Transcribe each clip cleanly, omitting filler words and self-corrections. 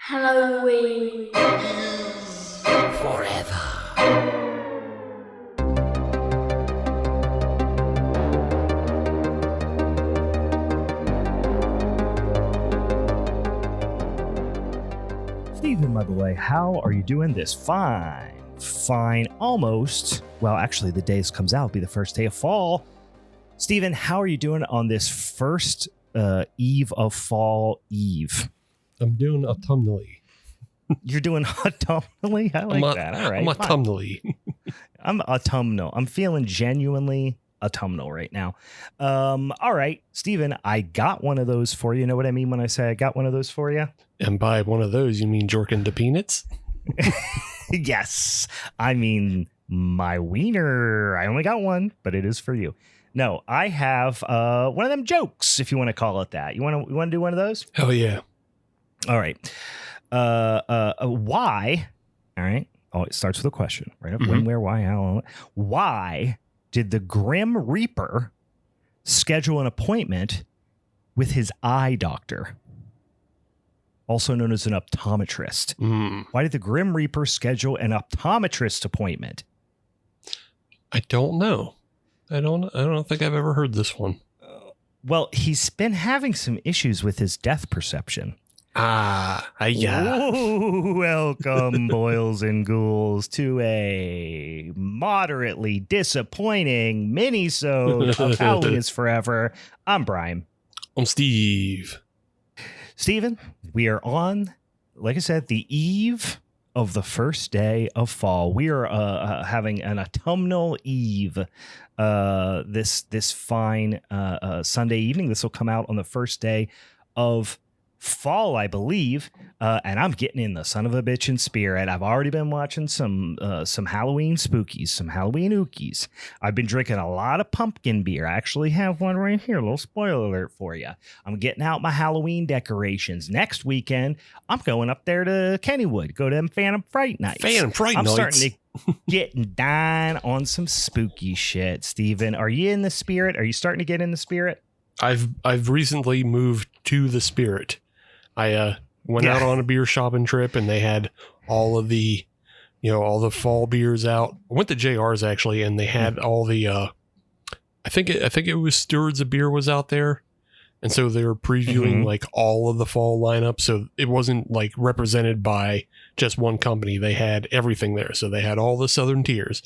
Halloween Forever. Stephen, my boy, how are you doing this? Fine, almost. Well, actually, the day this comes out will be the first day of fall. Stephen, how are you doing on this first eve of fall eve? I'm doing autumnally. You're doing autumnally? I like that. All right. I'm autumnally. I'm autumnal. I'm feeling genuinely autumnal right now. All right, Stephen, I got one of those for you. You know what I mean when I say I got one of those for you? And by one of those, you mean Jorkin de Peanuts? Yes. I mean, my wiener. I only got one, but it is for you. No, I have one of them jokes, if you want to call it that. You want to do one of those? Hell yeah. All right. Why? All right. Oh, it starts with a question, right? When, where, why, how? Why did the Grim Reaper schedule an appointment with his eye doctor, also known as an optometrist? Why did the Grim Reaper schedule an optometrist appointment? I don't know. I don't think I've ever heard this one. Well, he's been having some issues with his depth perception. Yeah. Welcome, boils and ghouls, to a moderately disappointing minisode of Halloween is Forever. I'm Brian. I'm Steve. Steven, we are on, like I said, the eve of the first day of fall. We are having an autumnal eve this fine Sunday evening. This will come out on the first day of fall, I believe, and I'm getting in the son of a bitch in spirit. I've already been watching some Halloween spookies, some Halloween ookies. I've been drinking a lot of pumpkin beer. I actually have one right here. A little spoiler alert for you. I'm getting out my Halloween decorations. Next weekend, I'm going up there to Kennywood, go to them Phantom Fright Nights. I'm starting to get down on some spooky shit. Steven, are you in the spirit? Are you starting to get in the spirit? I've recently moved to the spirit. I went out on a beer shopping trip, and they had all of the, all the fall beers out. I went to JR's actually, and they had all the. I think it was Stewards of Beer was out there, and so they were previewing like all of the fall lineup. So it wasn't like represented by just one company. They had everything there. So they had all the Southern Tiers,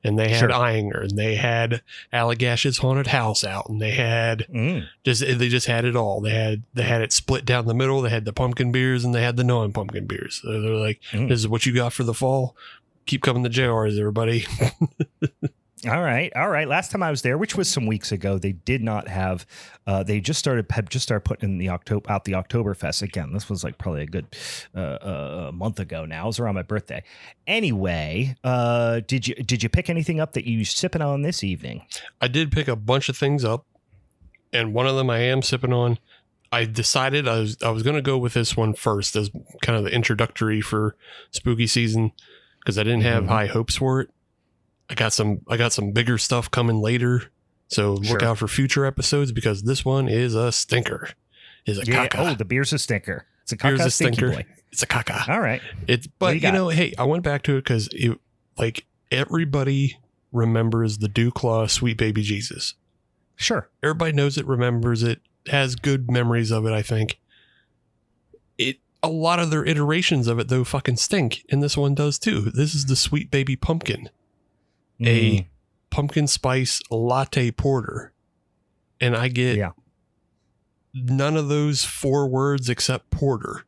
and they had Eyinger, and they had Allagash's Haunted House out, and they had they just had it all. They had it split down the middle. They had the pumpkin beers, and they had the non-pumpkin beers. So they're like, this is what you got for the fall. Keep coming to JR's, everybody. All right. Last time I was there, which was some weeks ago, they did not have. They just started putting in the Oktoberfest again. This was like probably a good month ago now. It was around my birthday. Anyway, did you pick anything up that you sipping on this evening? I did pick a bunch of things up, and one of them I am sipping on. I decided I was going to go with this one first as kind of the introductory for spooky season because I didn't have high hopes for it. I got some bigger stuff coming later, so look out for future episodes because this one is a stinker. Is a caca. Oh, the beer's a stinker. It's a caca stinker. Boy. It's a caca. All right. But hey, I went back to it because like everybody remembers the Dewclaw Sweet Baby Jesus. Sure. Everybody knows it, remembers it, has good memories of it. I think a lot of their iterations of it though fucking stink, and this one does too. This is the Sweet Baby Pumpkin. A pumpkin spice latte porter, and I get none of those 4 words except porter.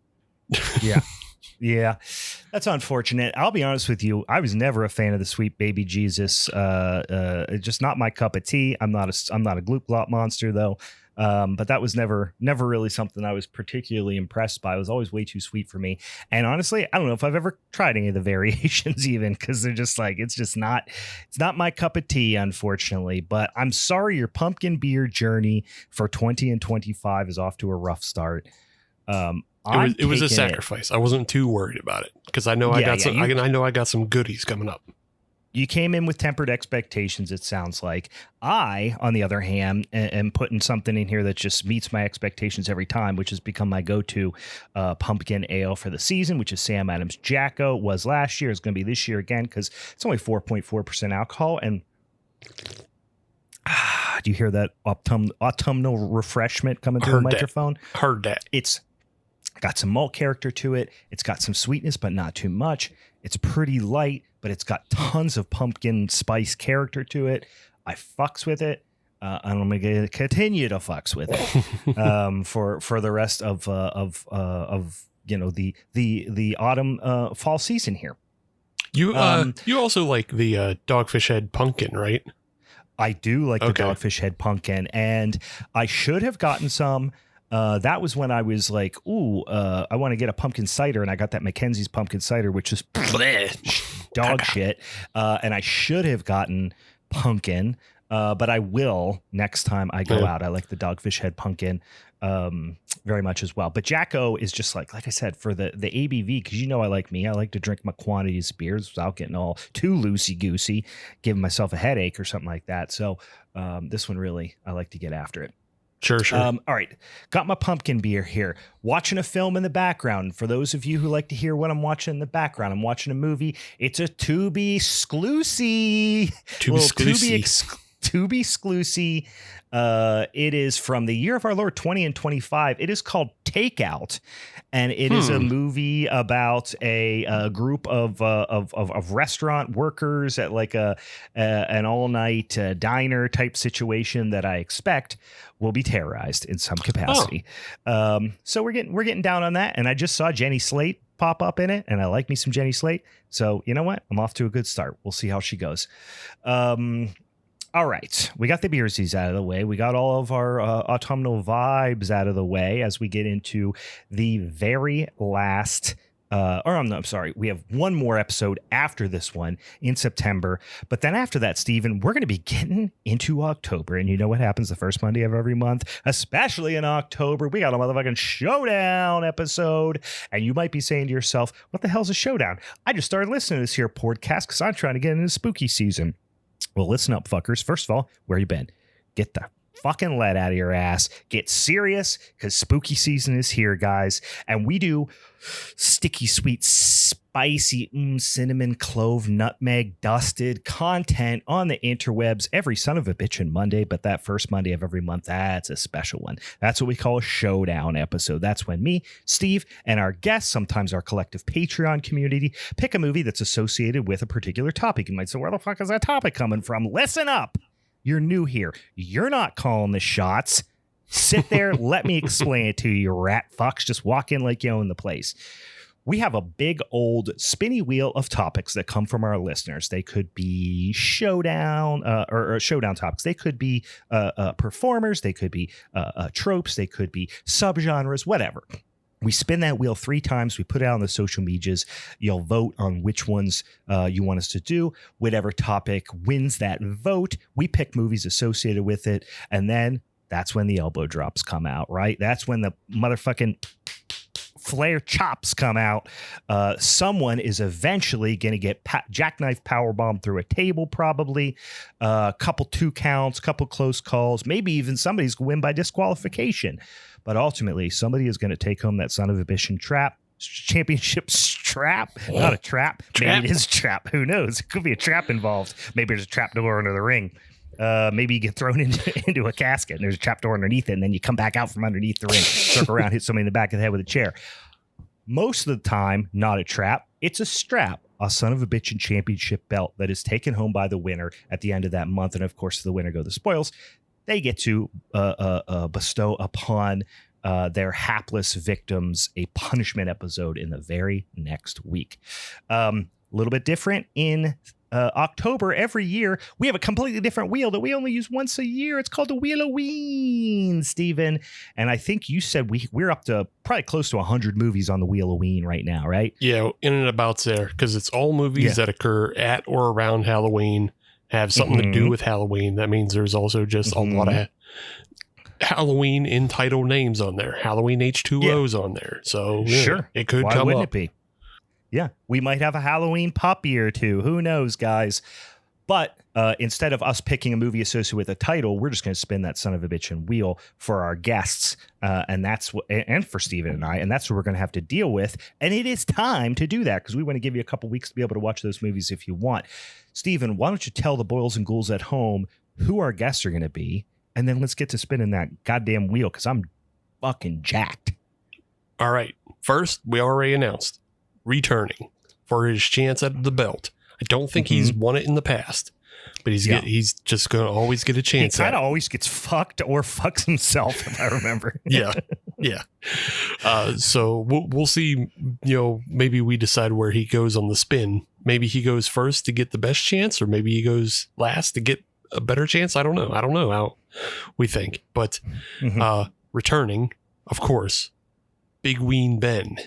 Yeah, that's unfortunate. I'll be honest with you. I was never a fan of the Sweet Baby Jesus. Just not my cup of tea. I'm not a gloop glop monster though. But that was never really something I was particularly impressed by. It was always way too sweet for me. And honestly, I don't know if I've ever tried any of the variations even because they're just like, it's not my cup of tea, unfortunately. But I'm sorry your pumpkin beer journey for 20 and 25 is off to a rough start. It was a sacrifice. I wasn't too worried about it because I know I got some goodies coming up. You came in with tempered expectations, it sounds like. I, on the other hand, am putting something in here that just meets my expectations every time, which has become my go-to pumpkin ale for the season, which is Sam Adams Jacko. It was last year. It's going to be this year again because it's only 4.4% alcohol. And do you hear that autumnal refreshment coming through the microphone? Heard that. It's got some malt character to it. It's got some sweetness, but not too much. It's pretty light, but it's got tons of pumpkin spice character to it. I fucks with it. And I'm going to continue to fucks with it for the rest of the autumn fall season here. You also like the Dogfish Head pumpkin, right? I do like the Dogfish Head pumpkin, and I should have gotten some. That was when I was like, I want to get a pumpkin cider. And I got that Mackenzie's pumpkin cider, which is dog shit. And I should have gotten pumpkin, but I will next time I go out. I like the Dogfish Head pumpkin very much as well. But Jacko is just like I said, for the ABV, because I like me. I like to drink my quantities of beers without getting all too loosey-goosey, giving myself a headache or something like that. So this one really, I like to get after it. Sure. All right. Got my pumpkin beer here. Watching a film in the background. For those of you who like to hear what I'm watching in the background, I'm watching a movie. It's a Tubi exclusive. Tubi exclusive. It is from the year of our Lord 2025. It is called Takeout, and it is a movie about a group of restaurant workers at like an all night diner type situation that I expect will be terrorized in some capacity. So we're getting down on that, and I just saw Jenny Slate pop up in it, and I like me some Jenny Slate. So you know what? I'm off to a good start. We'll see how she goes. All right. We got the beersies out of the way. We got all of our autumnal vibes out of the way as we get into the very last I'm sorry. We have one more episode after this one in September. But then after that, Stephen, we're going to be getting into October. And you know what happens the first Monday of every month, especially in October? We got a motherfucking showdown episode. And you might be saying to yourself, what the hell's a showdown? I just started listening to this here podcast because I'm trying to get into spooky season. Well, listen up, fuckers. First of all, where you been? Get the fucking lead out of your ass. Get serious, because spooky season is here, guys. And we do sticky, sweet, spicy, cinnamon, clove, nutmeg, dusted content on the interwebs every son of a bitchin' Monday. But that first Monday of every month, that's a special one. That's what we call a showdown episode. That's when me, Steve, and our guests, sometimes our collective Patreon community, pick a movie that's associated with a particular topic. You might say, where the fuck is that topic coming from? Listen up. You're new here. You're not calling the shots. Sit there. Let me explain it to you, you rat fucks. Just walk in like you own the place. We have a big old spinny wheel of topics that come from our listeners. They could be showdown or showdown topics. They could be performers. They could be tropes. They could be subgenres, whatever. We spin that wheel 3 times. We put it out on the social medias. You'll vote on which ones you want us to do. Whatever topic wins that vote, we pick movies associated with it. And then that's when the elbow drops come out, right? That's when the motherfucking flare chops come out. Someone is eventually going to get jackknife powerbomb through a table, probably. Couple 2 counts, couple close calls. Maybe even somebody's going to win by disqualification. But ultimately, somebody is going to take home that son of a bitchin' championship strap. Not a trap. Maybe it is a trap. Who knows? It could be a trap involved. Maybe there's a trap door under the ring. Maybe you get thrown into a casket and there's a trap door underneath it, and then you come back out from underneath the ring, circle around, hit somebody in the back of the head with a chair. Most of the time, not a trap. It's a strap. A son of a bitchin' championship belt that is taken home by the winner at the end of that month. And of course, the winner go the spoils. They get to bestow upon their hapless victims a punishment episode in the very next week. A little bit different in October. Every year, we have a completely different wheel that we only use once a year. It's called the Wheel O'Ween, Stephen. And I think you said we're up to probably close to 100 movies on the Wheel O'Ween right now, right? Yeah, in and about there, because it's all movies that occur at or around Halloween, have something to do with Halloween. That means there's also just a lot of Halloween entitled names on there. Halloween H2O's on there. So sure, it could Why come wouldn't up. It be? Yeah, we might have a Halloween puppy or two. Who knows, guys? But instead of us picking a movie associated with a title, we're just going to spin that son of a bitch and wheel for our guests, and that's what, and for Steven and I, and that's what we're going to have to deal with. And it is time to do that because we want to give you a couple weeks to be able to watch those movies if you want. Steven, why don't you tell the boils and ghouls at home who our guests are going to be, and then let's get to spinning that goddamn wheel because I'm fucking jacked. All right. First, we already announced returning for his chance at the belt. I don't think he's won it in the past, but he's just going to always get a chance. He kind of always gets fucked or fucks himself, if I remember. Yeah. So we'll see. Maybe we decide where he goes on the spin. Maybe he goes first to get the best chance, or maybe he goes last to get a better chance. I don't know how we think, but returning, of course, Big Ween Ben.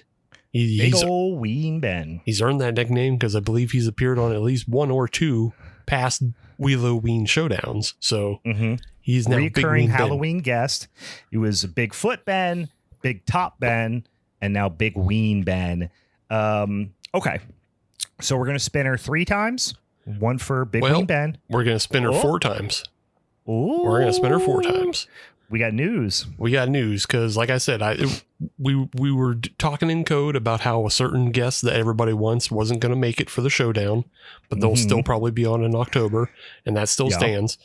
Big ol' Ween Ben. He's earned that nickname because I believe he's appeared on at least one or two past Wheel O'Ween Showdowns. So he's now recurring Big Ween Halloween guest. He was Bigfoot Ben, Big Top Ben, and now Big Ween Ben. Okay, so we're gonna spin her 3 times. One for Big Ween Ben. We're gonna spin her 4 times. Ooh. We're gonna spin her 4 times. We got news because, like I said, we were talking in code about how a certain guest that everybody wants wasn't going to make it for the showdown, but they'll still probably be on in October, and that still stands.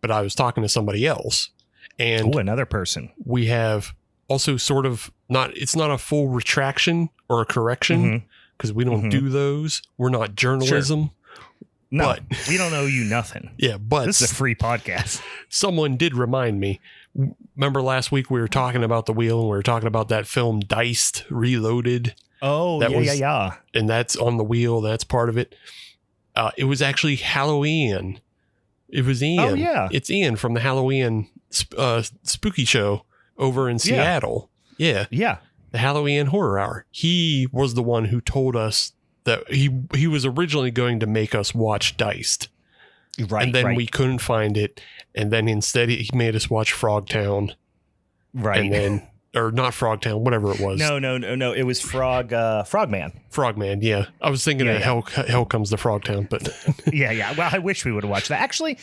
But I was talking to somebody else, and another person. We have also sort of it's not a full retraction or a correction because we don't do those. We're not journalism. Sure. No, but we don't owe you nothing. Yeah, but this is a free podcast. Someone did remind me. Remember last week we were talking about the wheel and we were talking about that film Diced Reloaded. Oh, yeah. And that's on the wheel. That's part of it. It was actually Halloween. It was Ian. Oh, yeah. It's Ian from the Halloween spooky show over in Seattle. Yeah. The Halloween Horror Hour. He was the one who told us that he was originally going to make us watch Diced. Right. And then we couldn't find it. And then instead he made us watch Frogtown. Right. And then, or not Frogtown, whatever it was. No. It was Frogman. Frogman, yeah. I was thinking of Hell Comes to Frogtown, but. yeah. Well, I wish we would have watched that. Actually,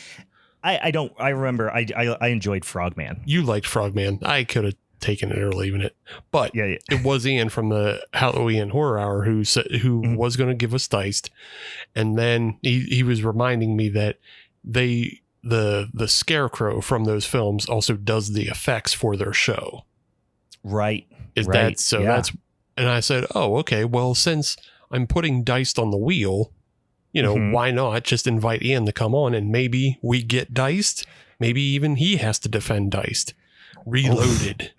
I remember I enjoyed Frogman. You liked Frogman. I could have taken it or leaving it, but it was Ian from the Halloween Horror Hour who was going to give us Diced, and then he was reminding me that the Scarecrow from those films also does the effects for their show. Right. That's and I said, oh, okay, well, since I'm putting Diced on the wheel, why not just invite Ian to come on and maybe we get Diced, maybe even he has to defend Diced. Reloaded.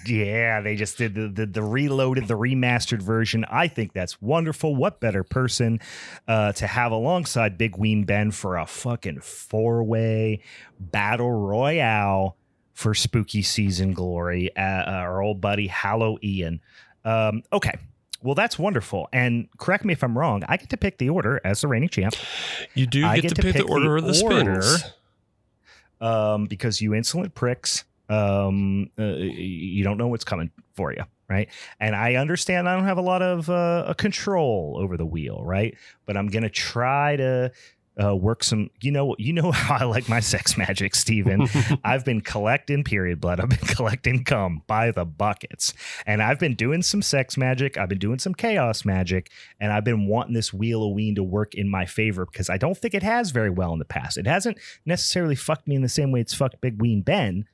Yeah, they just did the reloaded, the remastered version. I think that's wonderful. What better person to have alongside Big Ween Ben for a fucking 4-way battle royale for spooky season glory? Our old buddy Hallow Ian. Okay. Well, that's wonderful. And correct me if I'm wrong. I get to pick the order as the reigning champ. You do get to pick the order of the spins. Because you insolent pricks. You don't know what's coming for you, right? And I understand I don't have a lot of control over the wheel, right? But I'm gonna try to work some. You know how I like my sex magic, Steven. I've been collecting period blood. I've been collecting cum by the buckets, and I've been doing some sex magic. I've been doing some chaos magic, and I've been wanting this Wheel O'Ween to work in my favor because I don't think it has very well in the past. It hasn't necessarily fucked me in the same way it's fucked Big Ween Ben.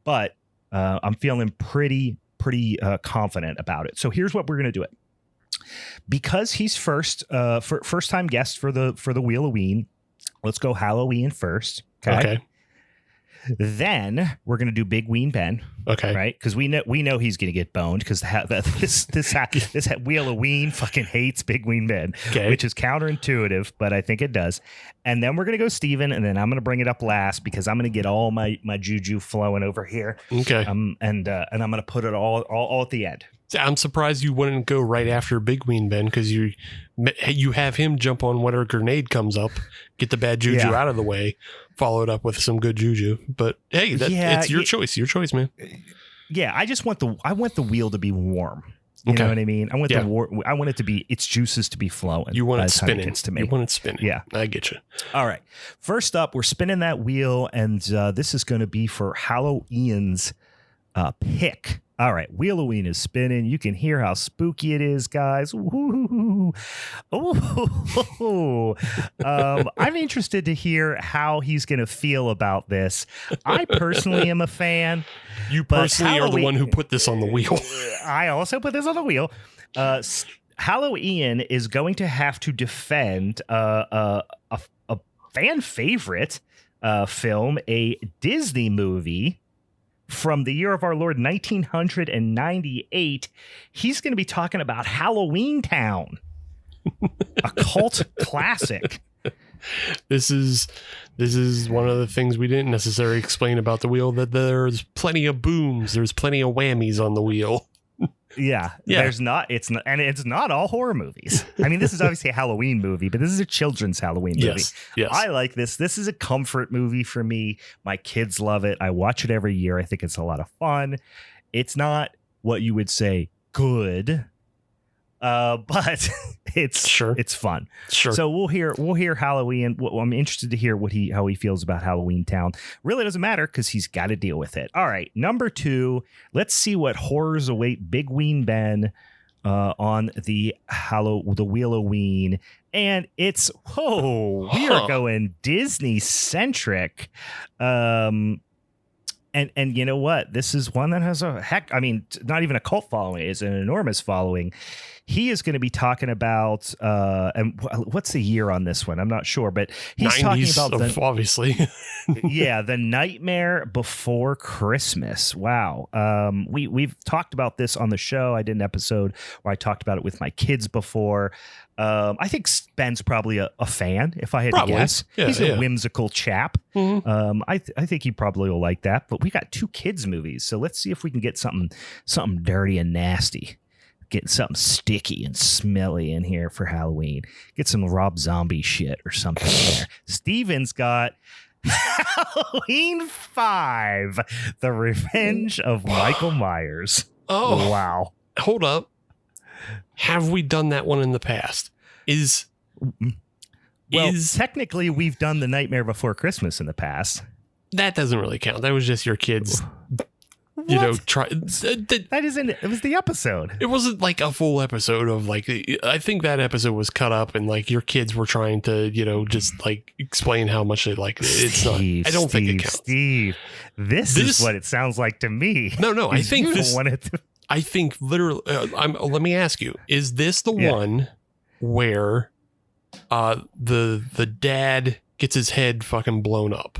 But I'm feeling pretty confident about it. So here's what we're going to do it. Because he's first time guest for the Wheel O'Ween, let's go Halloween first. Okay. Then we're going to do Big Ween Ben. Okay. Right? Because we know he's going to get boned because this Wheel O'Ween fucking hates Big Ween Ben, which is counterintuitive, but I think it does. And then we're going to go Steven, and then I'm going to bring it up last because I'm going to get all my juju flowing over here. Okay. And I'm going to put it all at the end. I'm surprised you wouldn't go right after Big Ween Ben because you have him jump on whatever grenade comes up, get the bad juju out of the way, follow it up with some good juju. But hey, it's your choice. Your choice, man. Yeah, I want the wheel to be warm. You Okay. know what I mean? I want Yeah. I want it to be its juices to be flowing. You want by it the time spinning. gets to me. You want it spinning. Yeah. I get you. All right. First up, we're spinning that wheel, and this is going to be for Halloween's pick. All right. Wheel O'Ween is spinning. You can hear how spooky it is, guys. Ooh. Ooh. I'm interested to hear how he's going to feel about this. I personally am a fan. You personally are the one who put this on the wheel. I also put this on the wheel. Halloween is going to have to defend a fan favorite film, a Disney movie from the year of our Lord 1998. He's going to be talking about Halloween Town, a cult classic. This is one of the things we didn't necessarily explain about the wheel, that there's plenty of booms, there's plenty of whammies on the wheel. Yeah. It's not all horror movies. I mean, this is obviously a Halloween movie, but this is a children's Halloween movie. Yes. I like this. This is a comfort movie for me. My kids love it. I watch it every year. I think it's a lot of fun. It's not what you would say good, but it's fun. Sure. So we'll hear Halloween. I'm interested to hear how he feels about Halloween Town. Really doesn't matter because he's got to deal with it. All right, number 2. Let's see what horrors await Big Ween Ben on the Wheel O'Ween, and we are going Disney centric. And you know what? This is one that has not even a cult following. It's an enormous following. He is going to be talking about, and what's the year on this one? I'm not sure, but he's talking about obviously. The Nightmare Before Christmas. Wow. We've talked about this on the show. I did an episode where I talked about it with my kids before. I think Ben's probably a fan, if I had to guess. Yeah, he's a whimsical chap. Mm-hmm. I think he probably will like that. But we got 2 kids movies, so let's see if we can get something dirty and nasty. Get something sticky and smelly in here for Halloween. Get some Rob Zombie shit or something there. Steven's got Halloween 5, The Revenge of Michael Myers. Oh, wow. Hold up. Have we done that one in the past? Technically, we've done The Nightmare Before Christmas in the past. That doesn't really count. That was just your kids. That isn't. It was the episode. It wasn't like a full episode of I think that episode was cut up and your kids were trying to, just explain how much they like it. It's not. I don't think it counts. Steve, this is what it sounds like to me. No. I think this. I think literally. Let me ask you: is this the one where the dad gets his head fucking blown up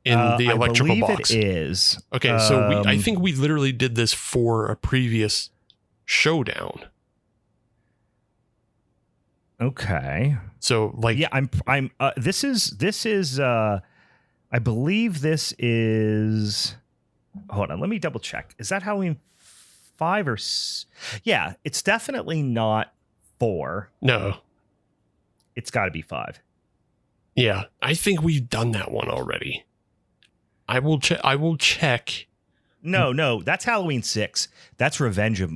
in the electrical box? It is. Okay, so I think we literally did this for a previous showdown. Okay. So this is I believe this is, hold on, let me double check. Is that Halloween 5 or yeah, it's definitely not 4. No. It's got to be 5. Yeah, I think we've done that one already. I will check. No, that's Halloween 6. That's Revenge of,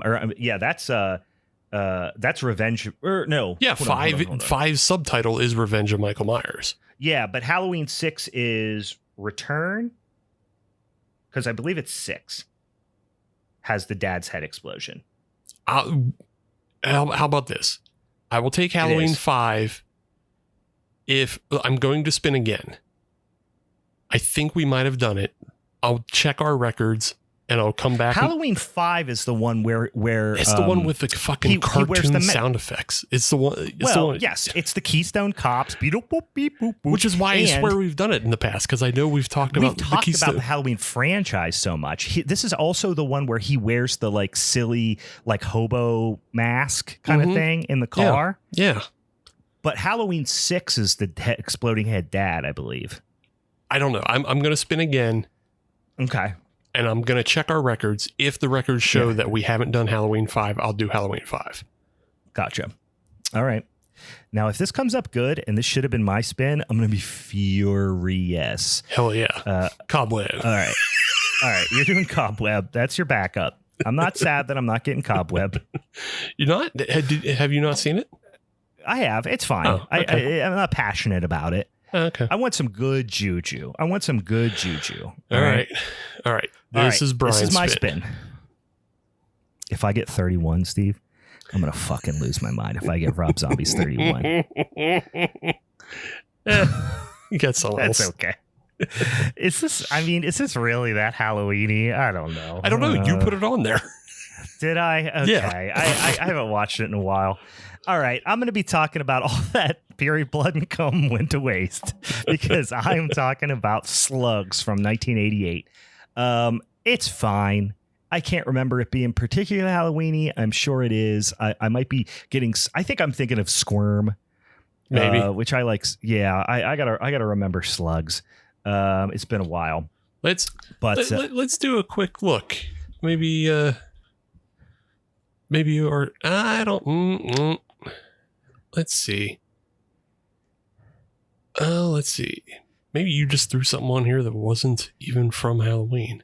that's Revenge. No. Yeah, hold on. 5 subtitle is Revenge of Michael Myers. Yeah, but Halloween 6 is Return, because I believe it's 6 has the dad's head explosion. How about this? I will take Halloween 5 if I'm going to spin again. I think we might have done it. I'll check our records and I'll come back. Halloween 5 is the one where it's the one with the fucking cartoon sound effects. It's the one. Yes, it's the Keystone Cops. Beep, boop, beep, boop, boop. Which is why I swear we've done it in the past, because I know we've talked about the Halloween franchise so much. This is also the one where he wears the silly hobo mask kind of thing in the car. Yeah. But Halloween 6 is the exploding head dad, I believe. I don't know. I'm going to spin again. Okay. And I'm going to check our records. If the records show that we haven't done Halloween 5, I'll do Halloween 5. Gotcha. All right. Now, if this comes up good, and this should have been my spin, I'm going to be furious. Hell yeah. Cobweb. All right. You're doing Cobweb. That's your backup. I'm not sad that I'm not getting Cobweb. You're not? Have you not seen it? I have. It's fine. Oh, okay. I'm not passionate about it. Okay. I want some good juju. All right. This is Brian's This is my spin. If I get 31, Steve, I'm going to fucking lose my mind if I get Rob Zombie's 31. You got someone else. That's okay. Is this really that Halloween-y? I don't know. I don't know. You put it on there. Did I? Okay. Yeah. I haven't watched it in a while. All right. I'm going to be talking about all that period blood and cum went to waste because I'm talking about Slugs from 1988. It's fine. I can't remember it being particularly Halloween-y. I'm sure it is. I might be getting, I think I'm thinking of Squirm. Maybe. Which I like. Yeah, I gotta remember Slugs. It's been a while. Let's do a quick look. Maybe you are. I don't. Let's see. Let's see. Maybe you just threw something on here that wasn't even from Halloween.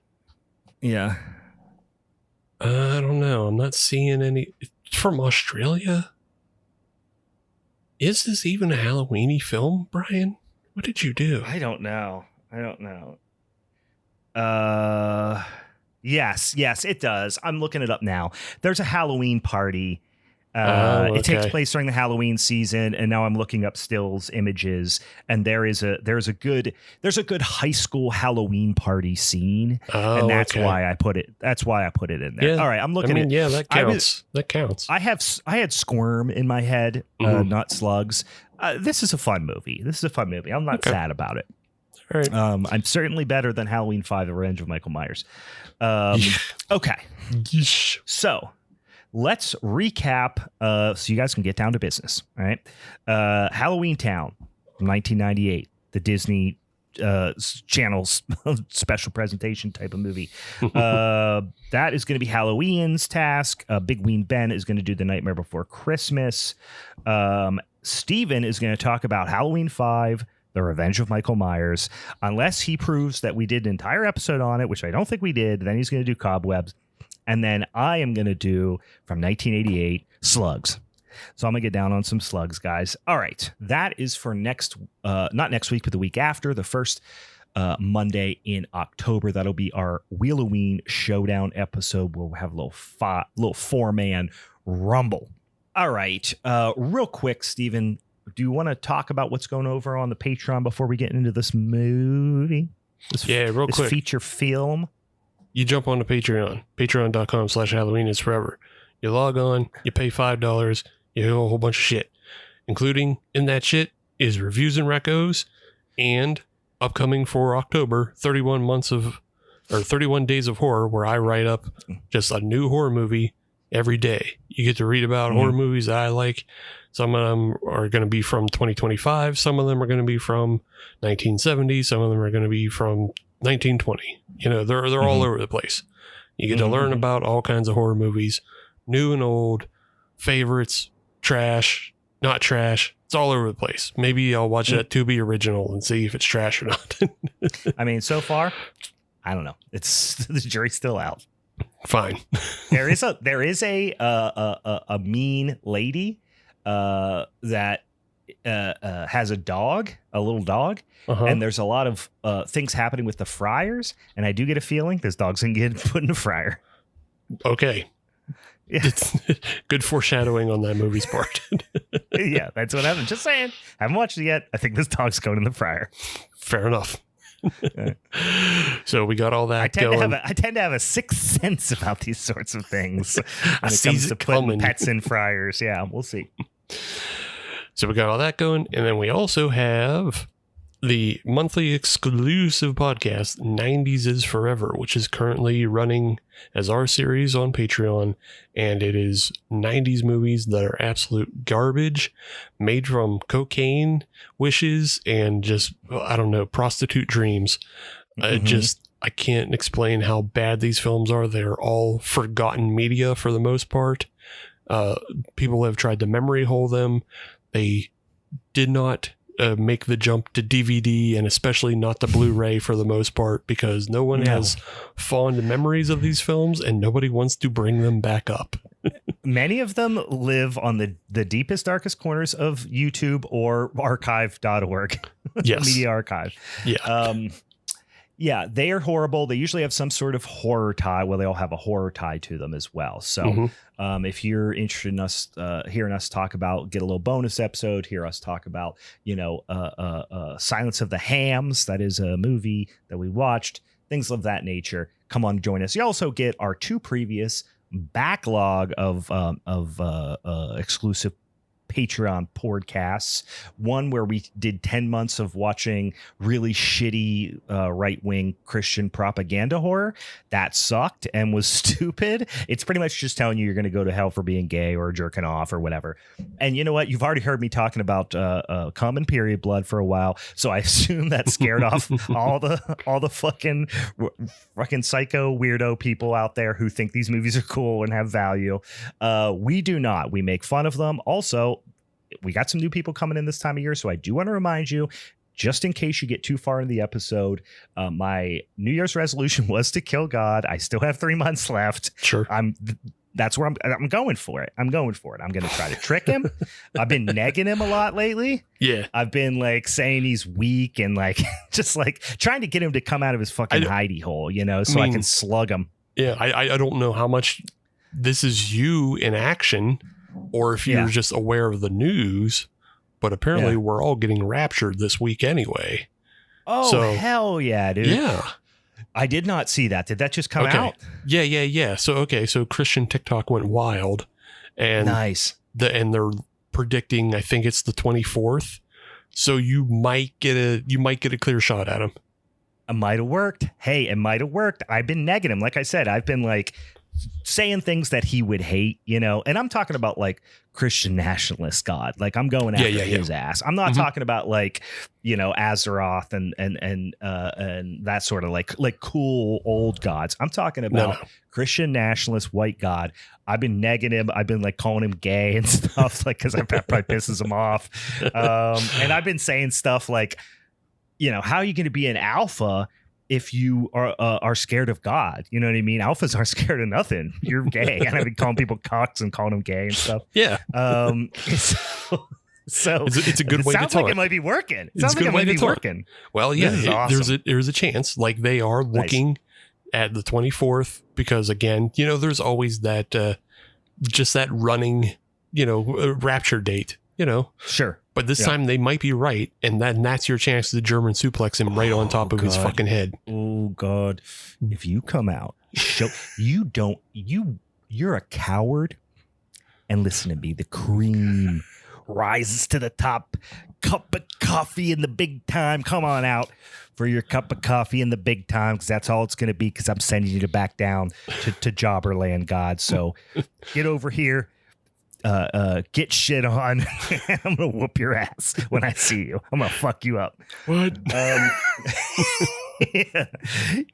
Yeah. I don't know. I'm not seeing any. It's from Australia. Is this even a Halloween-y film, Brian? What did you do? I don't know. Yes, it does. I'm looking it up now. There's a Halloween party. Okay. It takes place during the Halloween season, and now I'm looking up stills images, and there's a good high school Halloween party scene, and that's why I put it. That's why I put it in there. Yeah. All right, I'm looking at. Yeah, that counts. That counts. I had Squirm in my head, not Slugs. This is a fun movie. I'm not sad about it. All right. I'm certainly better than Halloween 5: The Revenge of Michael Myers. Okay. So let's recap so you guys can get down to business. All right. Halloween Town from 1998, the Disney Channel's special presentation type of movie. That is going to be Halloween's task. Big Ween Ben is going to do The Nightmare Before Christmas. Steven is going to talk about Halloween 5, The Revenge of Michael Myers. Unless he proves that we did an entire episode on it, which I don't think we did, then he's going to do Cobwebs. And then I am going to do, from 1988, Slugs. So I'm going to get down on some Slugs, guys. All right. That is for not next week, but the week after, the first Monday in October. That'll be our Wheel O'Ween Showdown episode. We'll have a little 4-man rumble. All right. Real quick, Steven, do you want to talk about what's going over on the Patreon before we get into this movie? This quick. Feature film. You jump on the Patreon, patreon.com/Halloween is forever. You log on, you pay $5, you get a whole bunch of shit, including in that shit is reviews and recos, and upcoming for October, 31 days of horror, where I write up just a new horror movie every day. You get to read about horror movies that I like. Some of them are going to be from 2025. Some of them are going to be from 1970. Some of them are going to be from 1920. You know, they're all over the place. You get to learn about all kinds of horror movies, new and old, favorites, trash, not trash. It's all over the place. Maybe I'll watch that Tubi original and see if it's trash or not. I mean, so far, I don't know. It's the jury's still out. Fine. there is a mean lady that has a dog, a little dog, and there's a lot of things happening with the fryers, and I do get a feeling this dog's gonna get put in the fryer. Okay. Yeah. It's good foreshadowing on that movie's part. Yeah, that's what happened. Just saying. Haven't watched it yet. I think this dog's going in the fryer. Fair enough. So we got all that going. I tend to have a sixth sense about these sorts of things when it comes to coming. putting pets in fryers. Yeah, we'll see. So we got all that going, and then we also have the monthly exclusive podcast, 90s is Forever, which is currently running as our series on Patreon, and it is 90s movies that are absolute garbage, made from cocaine wishes and just, I don't know, prostitute dreams. I can't explain how bad these films are. They're all forgotten media for the most part. People have tried to memory hole them. They did not make the jump to DVD, and especially not to Blu-ray for the most part, because no one has fond memories of these films and nobody wants to bring them back up. Many of them live on the deepest, darkest corners of YouTube or archive.org. Yes. Media archive. Yeah. Yeah, they are horrible. They usually have some sort of horror tie. Well, they all have a horror tie to them as well. So if you're interested in us, hearing us talk about, get a little bonus episode, hear us talk about, Silence of the Hams. That is a movie that we watched, things of that nature. Come on, join us. You also get our 2 previous backlog of exclusive Patreon podcasts. One where we did 10 months of watching really shitty right-wing Christian propaganda horror. That sucked and was stupid. It's pretty much just telling you you're going to go to hell for being gay or jerking off or whatever. And you know what? You've already heard me talking about cum and period blood for a while, so I assume that scared off all the fucking psycho weirdo people out there who think these movies are cool and have value. We do not. We make fun of them. Also, we got some new people coming in this time of year, so I do want to remind you, just in case you get too far in the episode, my New Year's resolution was to kill God. I still have 3 months left. Sure. That's where I'm going for it. I'm going to try to trick him. I've been negging him a lot lately. Yeah. I've been like saying he's weak and like just like trying to get him to come out of his fucking hidey hole, so I can slug him. Yeah. I don't know how much this is you in action, or if you're just aware of the news, but apparently we're all getting raptured this week anyway. Oh, so, hell yeah, dude. Yeah. I did not see that. Did that just come out? Yeah. So Christian TikTok went wild, and nice. And they're predicting, I think it's the 24th. So you might get a clear shot at him. It might have worked. Hey, it might have worked. I've been negging him. Like I said, I've been like saying things that he would hate, and I'm talking about like Christian nationalist God. Like I'm going after his ass. I'm not talking about like, Azeroth and that sort of like cool old gods. I'm talking about Christian nationalist white God. I've been negging him. I've been like calling him gay and stuff, like, cause that probably pisses him off. And I've been saying stuff like, how are you going to be an alpha if you are scared of God? You know what I mean? Alphas aren't scared of nothing. You're gay. And I've been calling people cocks and calling them gay and stuff. Yeah. So it's a good way to talk. Sounds like it might be working. Sounds like it might be working. Well, yeah, awesome. there's a chance. Like they are looking at the 24th because, again, there's always that just that running, rapture date. Sure. But this time they might be right, and that's your chance to German suplex him right on top of his fucking head. Oh God! If you come out, you're a coward. And listen to me, the cream rises to the top. Cup of coffee in the big time. Come on out for your cup of coffee in the big time, because that's all it's going to be. Because I'm sending you to back down to Jobberland, God. So get over here. Get shit on. I'm gonna whoop your ass when I see you. I'm gonna fuck you up. What? Yeah.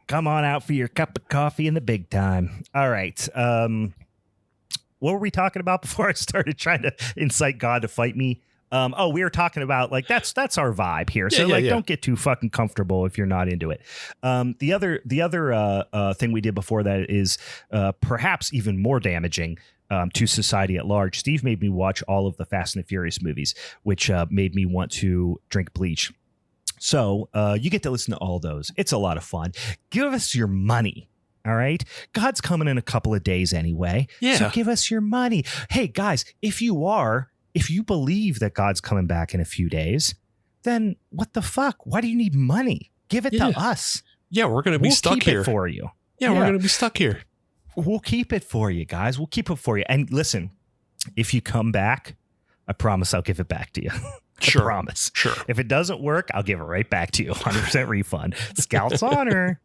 Come on out for your cup of coffee in the big time. All right. What were we talking about before I started trying to incite God to fight me? We were talking about like that's our vibe here. So don't get too fucking comfortable if you're not into it. The other thing we did before that is perhaps even more damaging to society at large. Steve made me watch all of the Fast and the Furious movies, which made me want to drink bleach. So you get to listen to all those. It's a lot of fun. Give us your money. All right. God's coming in a couple of days anyway. Yeah. So give us your money. Hey, guys, if you believe that God's coming back in a few days, then what the fuck? Why do you need money? Give it to us. Yeah, we're going to be stuck here. We'll keep it for you. Yeah, we're going to be stuck here. We'll keep it for you, guys. We'll keep it for you. And listen, if you come back, I promise I'll give it back to you. Sure. I promise. Sure. If it doesn't work, I'll give it right back to you. 100% refund. Scout's honor.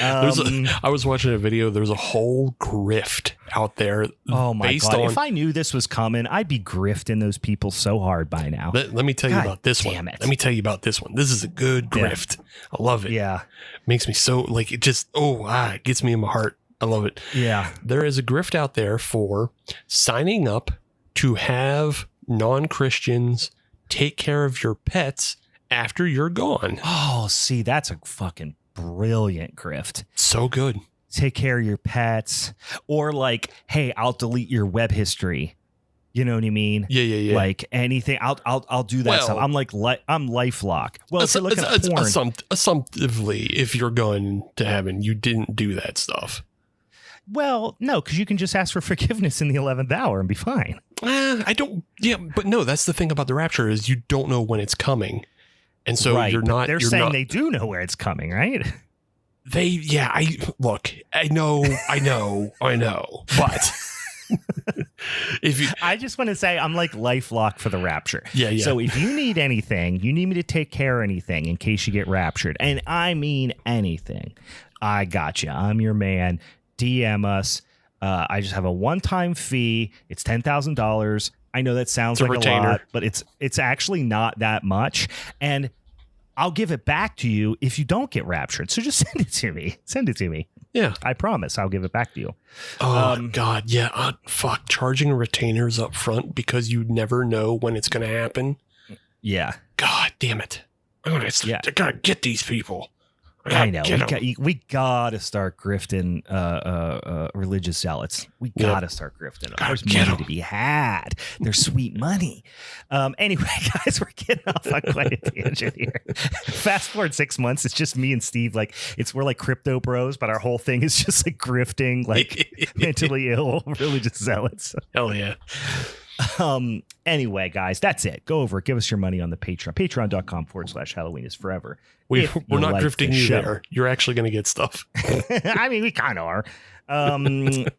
I was watching a video. There's a whole grift out there. Oh my God. If I knew this was coming, I'd be grifting those people so hard by now. Let me tell you about this one. Let me tell you about this one. This is a good grift. I love it. Yeah. Makes me so like it just, it gets me in my heart. I love it. Yeah. There is a grift out there for signing up to have non-Christians take care of your pets after you're gone. Oh, see, that's a fucking brilliant grift. So good. Take care of your pets, or like, hey, I'll delete your web history. You know what I mean? Yeah. Like anything, I'll do that Well, stuff. I'm like, I'm LifeLock. Well, if you're looking at porn, assumptively, if you're going to heaven, you didn't do that stuff. well, no, because you can just ask for forgiveness in the 11th hour and be fine. I don't. Yeah, but no, that's the thing about the rapture is you don't know when it's coming, and so right, you're not. They're you're saying not, they do know where it's coming, right? I know, but I just want to say I'm like LifeLock for the rapture. Yeah. So if you need anything, you need me to take care of anything in case you get raptured, and I mean anything, I got you. I'm your man. DM us. I just have a one-time fee. It's $10,000. I know that sounds like a lot, but it's actually not that much, and I'll give it back to you if you don't get raptured. So just send it to me. Send it to me. Yeah. I promise I'll give it back to you. Oh, God. Yeah. Fuck. Charging retainers up front because you never know when it's going to happen. Yeah. God damn it. I gotta get these people. I know. We gotta start grifting religious zealots. We gotta start grifting. There's money to be had. There's sweet money. Anyway, guys, we're getting off on quite a tangent here. Fast forward 6 months, it's just me and Steve. Like we're like crypto bros, but our whole thing is just like grifting, like mentally ill religious zealots. Hell yeah. Anyway, guys, that's it. Go over it. Give us your money on the Patreon. Patreon.com/Halloween is forever. We're not grifting you there. You're actually going to get stuff. I mean, we kind of are.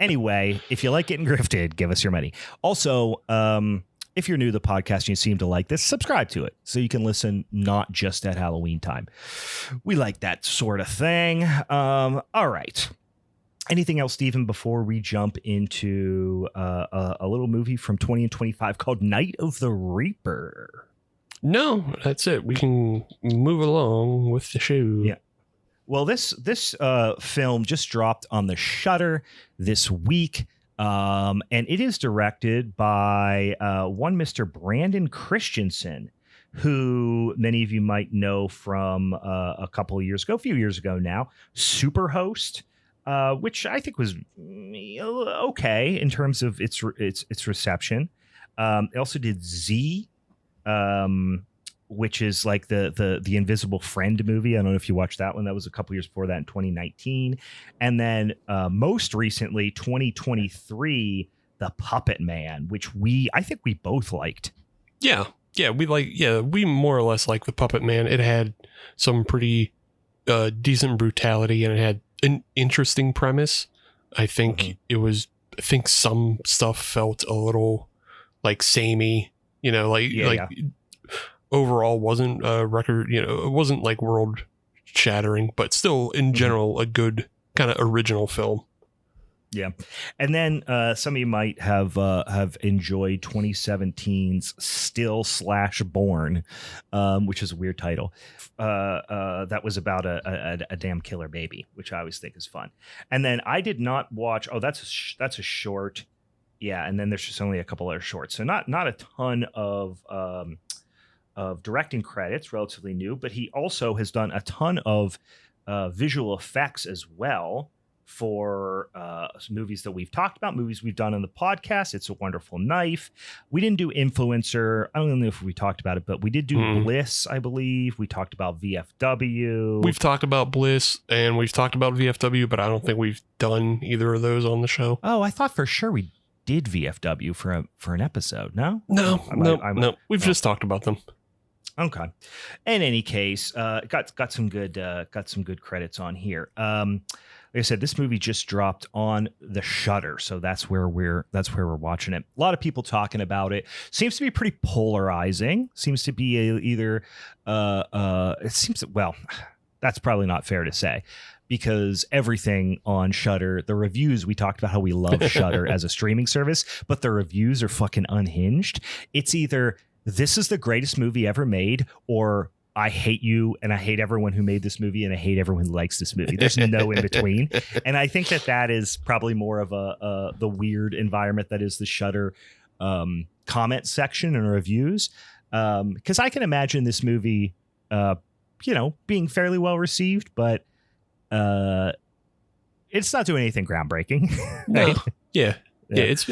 Anyway, if you like getting grifted, give us your money. Also, if you're new to the podcast and you seem to like this, subscribe to it so you can listen not just at Halloween time. We like that sort of thing. All right. Anything else, Stephen, before we jump into a little movie from 20 and 25 called Night of the Reaper? No, that's it. We can move along with the show. Yeah. Well, this film just dropped on the Shudder this week, and it is directed by one Mr. Brandon Christensen, who many of you might know from a few years ago now, Superhost. Which I think was okay in terms of its reception. It also did Z, which is like the Invisible Friend movie. I don't know if you watched that one. That was a couple years before that in 2019. And then most recently, 2023, The Puppetman, which I think we both liked. Yeah, we more or less like The Puppetman. It had some pretty decent brutality, and it had an interesting premise. I think some stuff felt a little like samey, overall wasn't a record, it wasn't like world shattering, but still in general a good kind of original film. Yeah. And then some of you might have enjoyed 2017's Still/Born, which is a weird title. That was about a damn killer baby, which I always think is fun. And then I did not watch. Oh, that's a short. Yeah. And then there's just only a couple other shorts. So not a ton of directing credits, relatively new, but he also has done a ton of visual effects as well for movies that we've talked about, movies we've done on the podcast. It's a Wonderful Knife. We didn't do Influencer. I don't know if we talked about it, but we did do Bliss, I believe. We talked about VFW. We've talked about Bliss and we've talked about VFW, but I don't think we've done either of those on the show. Oh, I thought for sure we did VFW for an episode. No? No. We've just talked about them. Okay. In any case, got some good credits on here. Like I said, this movie just dropped on the Shudder, so that's where we're watching it. A lot of people talking about it. Seems to be pretty polarizing. Seems to be that's probably not fair to say, because everything on Shudder, the reviews, we talked about how we love Shudder as a streaming service, but the reviews are fucking unhinged. It's either this is the greatest movie ever made, or I hate you and I hate everyone who made this movie and I hate everyone who likes this movie. There's no in between. And I think that is probably more of the weird environment that is the Shudder comment section and reviews. Because I can imagine this movie, being fairly well received, but it's not doing anything groundbreaking. Right? No. Yeah. It's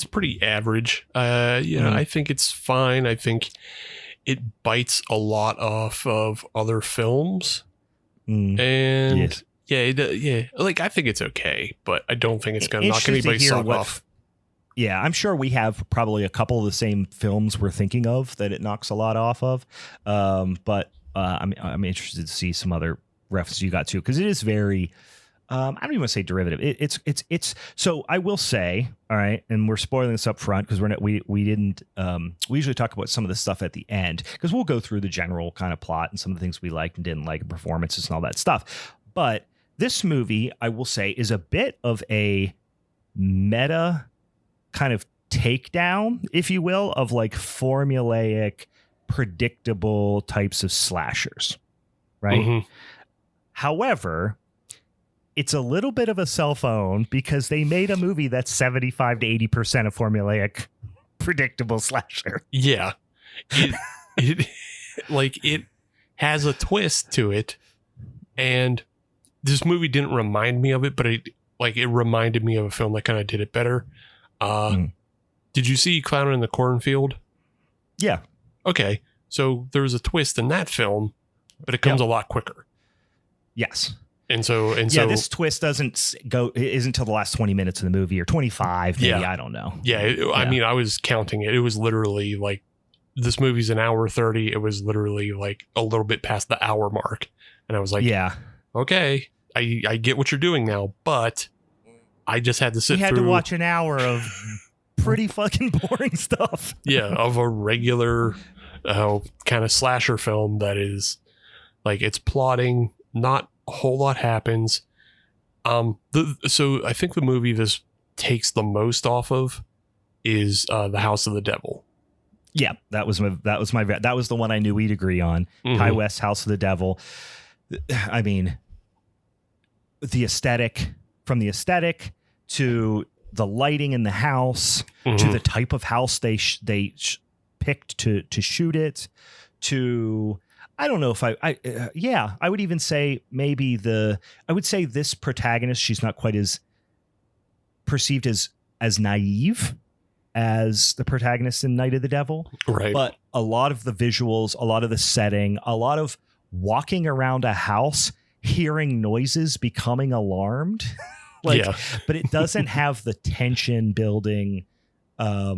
pretty average. I think it's fine. I think it bites a lot off of other films, and like I think it's okay, but I don't think it's gonna knock anybody's sock off. Yeah, I'm sure we have probably a couple of the same films we're thinking of that it knocks a lot off of. But I'm interested to see some other references you got to, because it is very. I don't even want to say derivative. It's so I will say, all right, and we're spoiling this up front because we didn't we usually talk about some of the stuff at the end, because we'll go through the general kind of plot and some of the things we liked and didn't like and performances and all that stuff. But this movie, I will say, is a bit of a meta kind of takedown, if you will, of like formulaic, predictable types of slashers, right? Mm-hmm. However, it's a little bit of a cell phone because they made a movie that's 75 to 80% of formulaic, predictable slasher. Yeah. It has a twist to it. And this movie didn't remind me of it, but it reminded me of a film that kind of did it better. Did you see Clown in the Cornfield? Yeah. Okay. So there was a twist in that film, but it comes a lot quicker. Yes. And so this twist isn't until the last 20 minutes of the movie, or 25, maybe. I don't know. I mean, I was counting it. It was literally like, this movie's an hour 30. It was literally like a little bit past the hour mark. And I was like, okay, I get what you're doing now, but I just had to sit through. You had to watch an hour of pretty fucking boring stuff. Of a regular kind of slasher film that is like, it's plotting, not a whole lot happens. So I think the movie this takes the most off of is The House of the Devil. Yeah, that was the one I knew we'd agree on. Mm-hmm. Ty West's House of the Devil. I mean, the aesthetic to the lighting in the house, to the type of house they picked to shoot it, to, I don't know if I would even say maybe I would say this protagonist, she's not quite as perceived as naive as the protagonist in Night of the Devil. Right. But a lot of the visuals, a lot of the setting, a lot of walking around a house, hearing noises, becoming alarmed. But it doesn't have the tension building of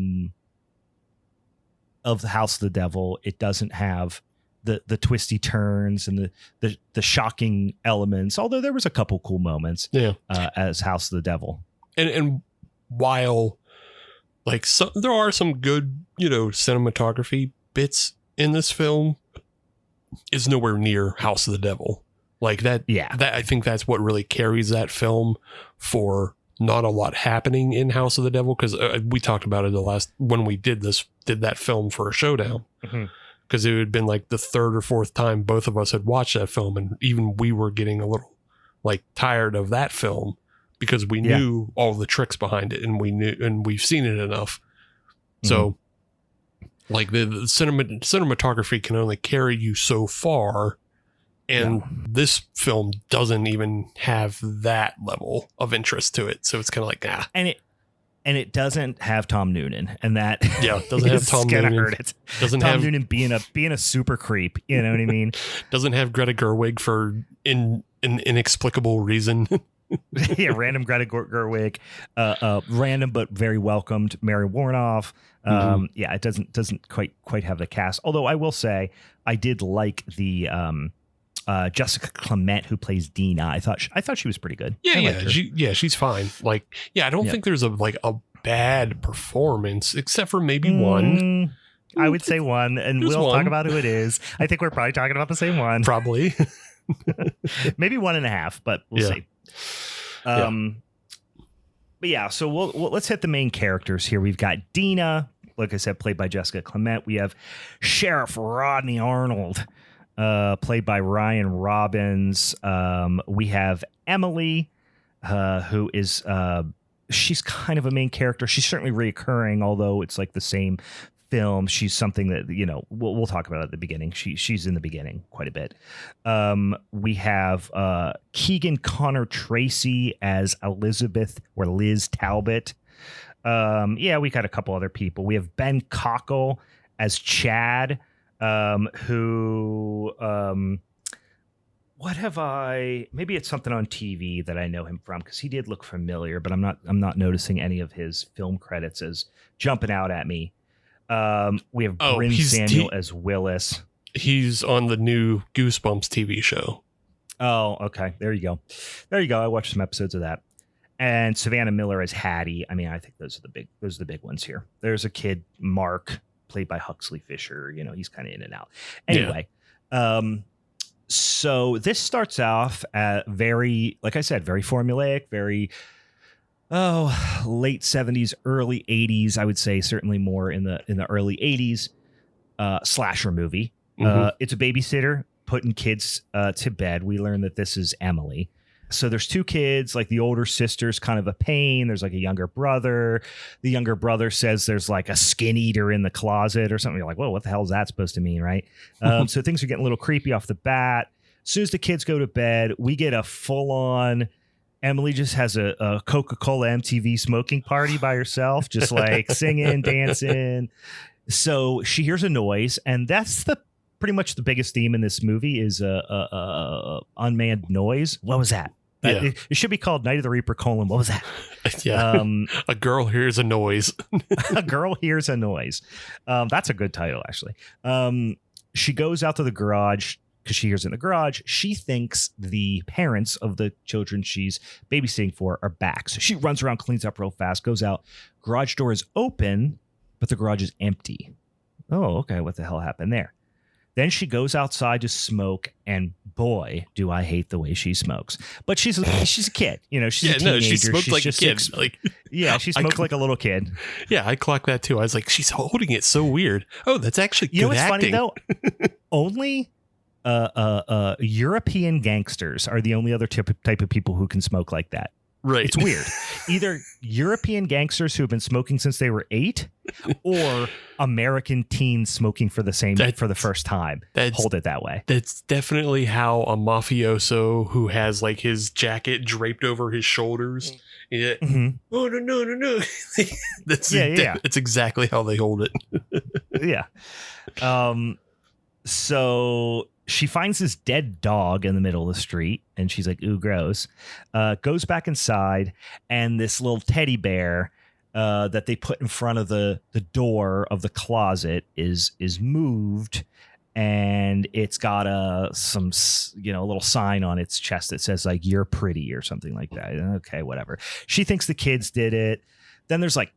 the House of the Devil. It doesn't have the twisty turns and the shocking elements, although there was a couple cool moments as House of the Devil. And while like there are some good, cinematography bits in this film, is nowhere near House of the Devil. Like that, that I think that's what really carries that film, for not a lot happening in House of the Devil. Because we talked about it when we did that film for a showdown. Because it had been like the third or fourth time both of us had watched that film, and even we were getting a little like tired of that film because we knew all the tricks behind it, and we've seen it enough. So like the cinematography can only carry you so far. And this film doesn't even have that level of interest to it. So it's kind of like, And it doesn't have Tom Noonan, and that doesn't have Tom Noonan. Hurt it. Doesn't Tom have Noonan being a super creep. You know what I mean? Doesn't have Greta Gerwig for an inexplicable reason. Random Greta Gerwig, random but very welcomed Mary Warnoff. It doesn't quite have the cast. Although I will say I did like the Jessica Clement, who plays Dina. I thought she was pretty good. She's fine. Like, I don't think there's a bad performance except for maybe one. I would say one, and we'll talk about who it is. I think we're probably talking about the same one. Probably. Maybe 1.5, but we'll see. But so let's hit the main characters here. We've got Dina, like I said, played by Jessica Clement. We have Sheriff Rodney Arnold, played by Ryan Robbins. We have Emily, who is she's kind of a main character. She's certainly reoccurring, although it's like the same film, she's something that, we'll talk about at the beginning. She's in the beginning quite a bit. We have Keegan Connor Tracy as Elizabeth or Liz Talbot. We got a couple other people. We have Ben Cockle as Chad, who maybe it's something on TV that I know him from, because he did look familiar, but I'm not noticing any of his film credits as jumping out at me. We have Bryn Samuel as Willis. He's on the new Goosebumps TV show. Oh, okay. There you go. I watched some episodes of that. And Savannah Miller as Hattie. I mean, I think those are the big ones here. There's a kid, Mark, played by Huxley Fisher. He's kind of in and out. Anyway, so this starts off at very, like I said, very formulaic, very late 70s, early 80s. I would say certainly more in the early 80s slasher movie. It's a babysitter putting kids to bed. We learn that this is Emily. So there's two kids, like the older sister's kind of a pain. There's like a younger brother. The younger brother says there's like a skin eater in the closet or something. You're like, whoa, what the hell is that supposed to mean, right? So things are getting a little creepy off the bat. As soon as the kids go to bed, we get a full-on Emily just has a Coca-Cola MTV smoking party by herself, just like singing, dancing. So she hears a noise, and that's pretty much the biggest theme in this movie is a unmanned noise. What was that? Yeah. It should be called Night of the Reaper: What was that? Yeah. A girl hears a noise. A girl hears a noise. That's a good title, actually. She goes out to the garage because she hears it in the garage. She thinks the parents of the children she's babysitting for are back. So she runs around, cleans up real fast, goes out. Garage door is open, but the garage is empty. Oh, okay. What the hell happened there? Then she goes outside to smoke, and boy, do I hate the way she smokes. But she's a kid, she's a teenager. No, she smoked like a kid. She smoked like a little kid. Yeah, I clocked that too. I was like, she's holding it so weird. Oh, that's actually good what's acting. Funny though? Only European gangsters are the only other type of people who can smoke like that. Right. It's weird. Either European gangsters who have been smoking since they were 8, or American teens smoking for the first time. Hold it that way. That's definitely how a mafioso who has like his jacket draped over his shoulders. Yeah. Mm-hmm. Oh no. That's exactly how they hold it. Yeah. So she finds this dead dog in the middle of the street, and she's like, ooh, gross. Goes back inside, and this little teddy bear that they put in front of the door of the closet is moved, and it's got a little sign on its chest that says like, you're pretty or something like that. Okay, whatever. She thinks the kids did it. Then there's like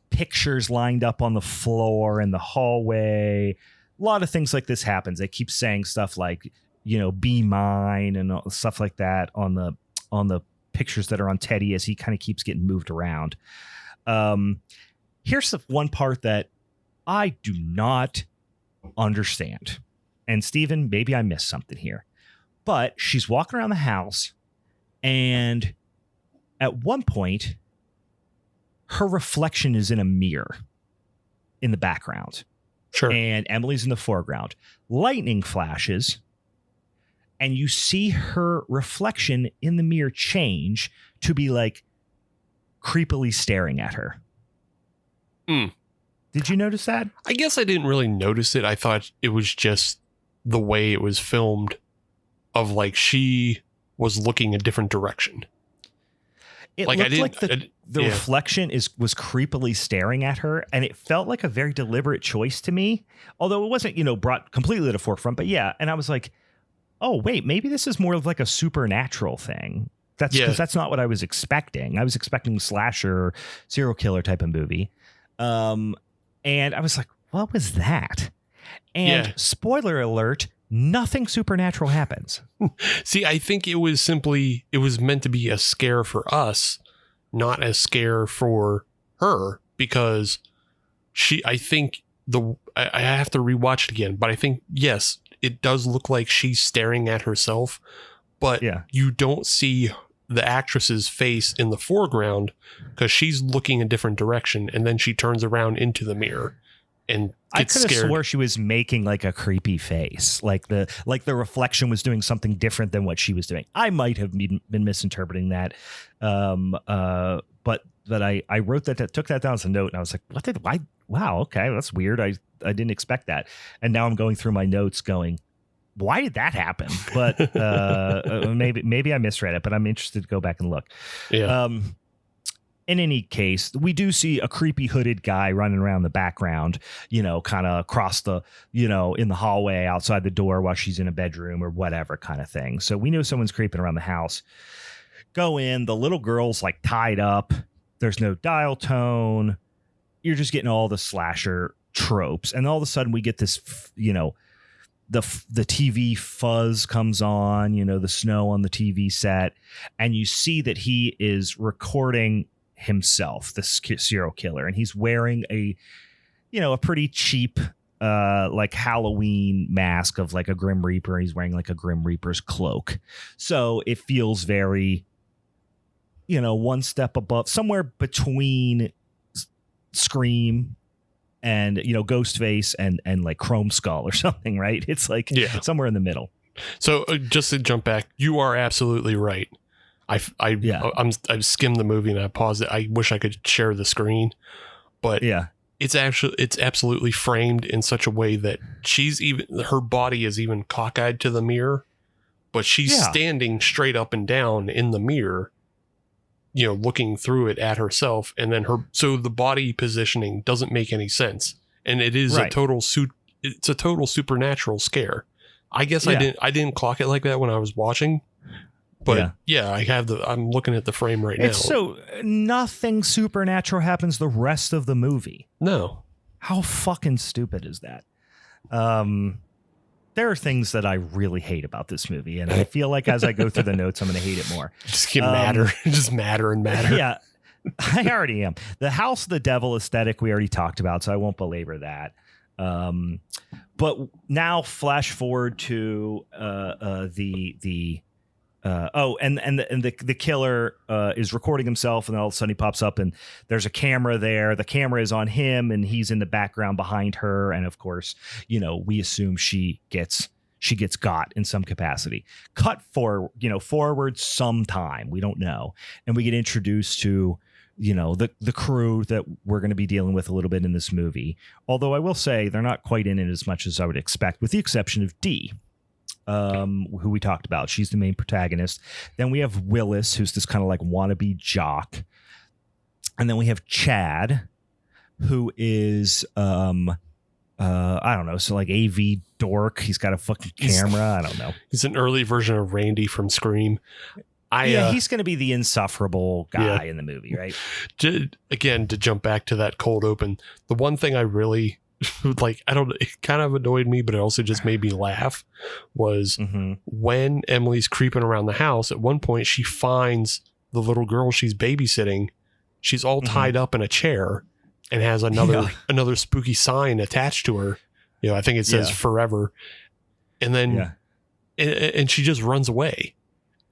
pictures lined up on the floor in the hallway. A lot of things like this happens. They keep saying stuff like, be mine and stuff like that on the pictures that are on Teddy as he kind of keeps getting moved around. Here's the one part that I do not understand. And Steven, maybe I missed something here. But she's walking around the house, and at one point, her reflection is in a mirror in the background. Sure. And Emily's in the foreground. Lightning flashes, and you see her reflection in the mirror change to be like creepily staring at her. Did you notice that? I guess I didn't really notice it. I thought it was just the way it was filmed, of like she was looking a different direction. It looked like the reflection was creepily staring at her, and it felt like a very deliberate choice to me, although it wasn't, brought completely to the forefront. But yeah, and I was like, oh, wait, maybe this is more of like a supernatural thing. That's not what I was expecting. I was expecting slasher, serial killer type of movie. And I was like, what was that? And spoiler alert, nothing supernatural happens. See, I think it was meant to be a scare for us, not a scare for her, because I have to rewatch it again, but I think, yes, it does look like she's staring at herself, but you don't see the actress's face in the foreground because she's looking a different direction, and then she turns around into the mirror. and I gets could have scared. swore she was making like a creepy face, like the reflection was doing something different than what she was doing. I might have been misinterpreting that, but I wrote that, took that down as a note, and I was like, what did I? Wow, okay, that's weird. I didn't expect that, and now I'm going through my notes, going, why did that happen? But maybe I misread it, but I'm interested to go back and look. Yeah. In any case, we do see a creepy hooded guy running around the background, kind of across the, in the hallway outside the door while she's in a bedroom or whatever kind of thing. So we know someone's creeping around the house. Go in. The little girl's like tied up. There's no dial tone. You're just getting all the slasher tropes. And all of a sudden we get this, the TV fuzz comes on, the snow on the TV set. And you see that he is recording himself, this serial killer, and he's wearing a pretty cheap like Halloween mask of like a Grim Reaper. He's wearing like a Grim Reaper's cloak, so it feels very one step above, somewhere between Scream and Ghostface and like Chrome Skull or something, right? It's like somewhere in the middle. So just to jump back, you are absolutely right. I've skimmed the movie and I paused it. I wish I could share the screen, but it's absolutely framed in such a way that her body is even cockeyed to the mirror, but she's standing straight up and down in the mirror, looking through it at herself. And then so the body positioning doesn't make any sense. And it is it's a total supernatural scare. I guess I didn't clock it like that when I was watching. But I'm looking at the frame right now. So nothing supernatural happens the rest of the movie. No. How fucking stupid is that? There are things that I really hate about this movie, and I feel like as I go through the notes, I'm going to hate it more. Just get madder. Just madder and madder. Yeah, I already am. The House of the Devil aesthetic we already talked about, so I won't belabor that. But now flash forward to the killer is recording himself, and then all of a sudden he pops up and there's a camera there. The camera is on him and he's in the background behind her. And of course, we assume she gets got in some capacity. Cut forward sometime. We don't know. And we get introduced to, the crew that we're going to be dealing with a little bit in this movie. Although I will say they're not quite in it as much as I would expect, with the exception of Dee. Who we talked about. She's the main protagonist. Then we have Willis, who's this kind of like wannabe jock. And then we have Chad, who is, I don't know, so like AV dork. He's got a fucking camera. I don't know. He's an early version of Randy from Scream. He's going to be the insufferable guy in the movie, right? To jump back to that cold open, the one thing I really it kind of annoyed me, but it also just made me laugh, was when Emily's creeping around the house. At one point she finds the little girl she's babysitting. She's all tied up in a chair and has another spooky sign attached to her. I think it says forever. And then and she just runs away.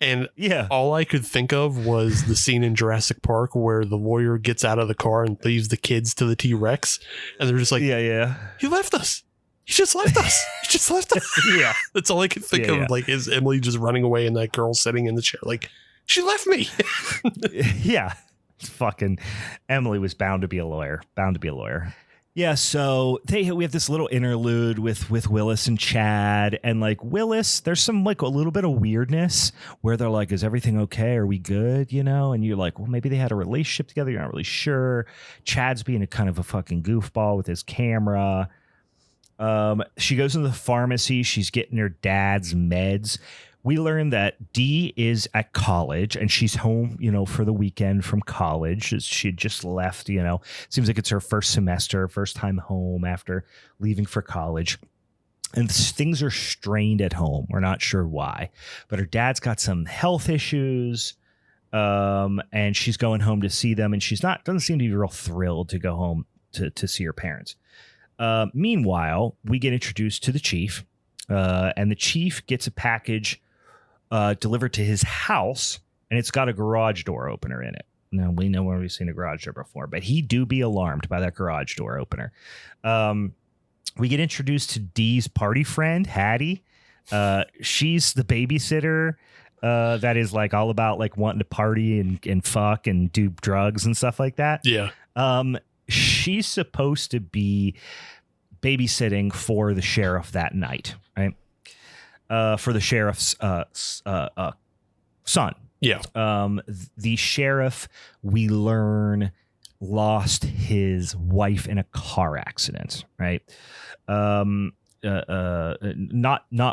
And all I could think of was the scene in Jurassic Park where the lawyer gets out of the car and leaves the kids to the T-Rex. And they're just like, he left us. He just left us. He just left us. That's all I could think of. Like, is Emily just running away and that girl sitting in the chair? Like, she left me. Fucking Emily was bound to be a lawyer. Yeah, so we have this little interlude with Willis and Chad, and like Willis, there's some like a little bit of weirdness where they're like, is everything okay? Are we good? And you're like, well, maybe they had a relationship together. You're not really sure. Chad's being a kind of a fucking goofball with his camera. She goes into the pharmacy. She's getting her dad's meds. We learn that Dee is at college and she's home, for the weekend from college. She had just left, seems like it's her first semester, first time home after leaving for college. And things are strained at home. We're not sure why, but her dad's got some health issues. And she's going home to see them, and doesn't seem to be real thrilled to go home to see her parents. Meanwhile, we get introduced to the chief, and the chief gets a package delivered to his house, and it's got a garage door opener in it. No, we know where we've seen a garage door before, but he do be alarmed by that garage door opener. We get introduced to Dee's party friend, Hattie. She's the babysitter that is like all about like wanting to party and fuck and do drugs and stuff like that. Yeah. She's supposed to be babysitting for the sheriff that night, right? For the sheriff's son. Yeah. The sheriff, we learn, lost his wife in a car accident, right? Not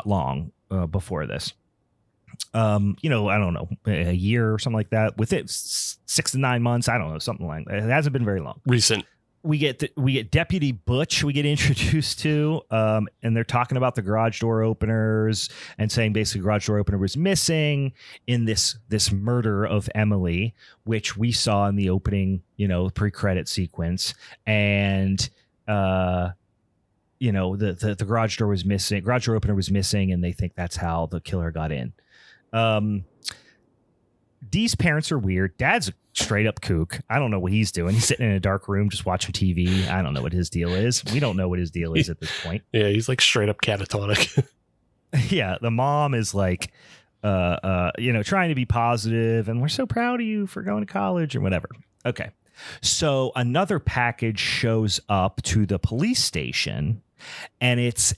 long before this. I don't know, a year or something like that. With it, 6 to 9 months. I don't know, something like that. It hasn't been very long. Recent. We get Deputy Butch. We get introduced to, and they're talking about the garage door openers and saying basically garage door opener was missing in this murder of Emily, which we saw in the opening, pre-credit sequence, and the garage door was missing. Garage door opener was missing, and they think that's how the killer got in. Dee's parents are weird. Dad's a straight up kook. I don't know what he's doing. He's sitting in a dark room just watching TV. I don't know what his deal is. We don't know what his deal is at this point. Yeah, he's like straight up catatonic. Yeah, the mom is like, trying to be positive, and we're so proud of you for going to college or whatever. Okay, so another package shows up to the police station, and it's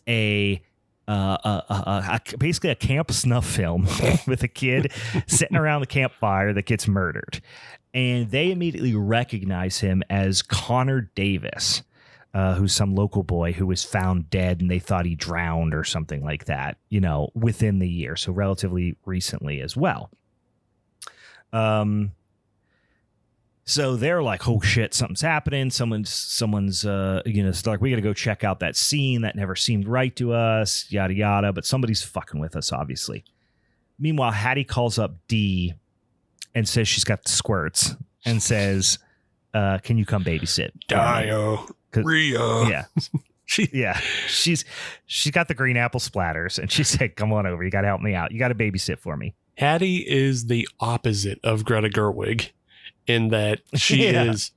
basically a camp snuff film with a kid sitting around the campfire that gets murdered, and they immediately recognize him as Connor Davis, who's some local boy who was found dead, and they thought he drowned or something like that, within the year, so relatively recently as well. So they're like, oh shit, something's happening. Someone's it's like, we got to go check out that scene. That never seemed right to us, yada, yada. But somebody's fucking with us, obviously. Meanwhile, Hattie calls up Dee and says she's got the squirts and says, can you come babysit? Dio. Rhea. Yeah. She's got the green apple splatters, and she said, come on over. You got to help me out. You got to babysit for me. Hattie is the opposite of Greta Gerwig, in that she is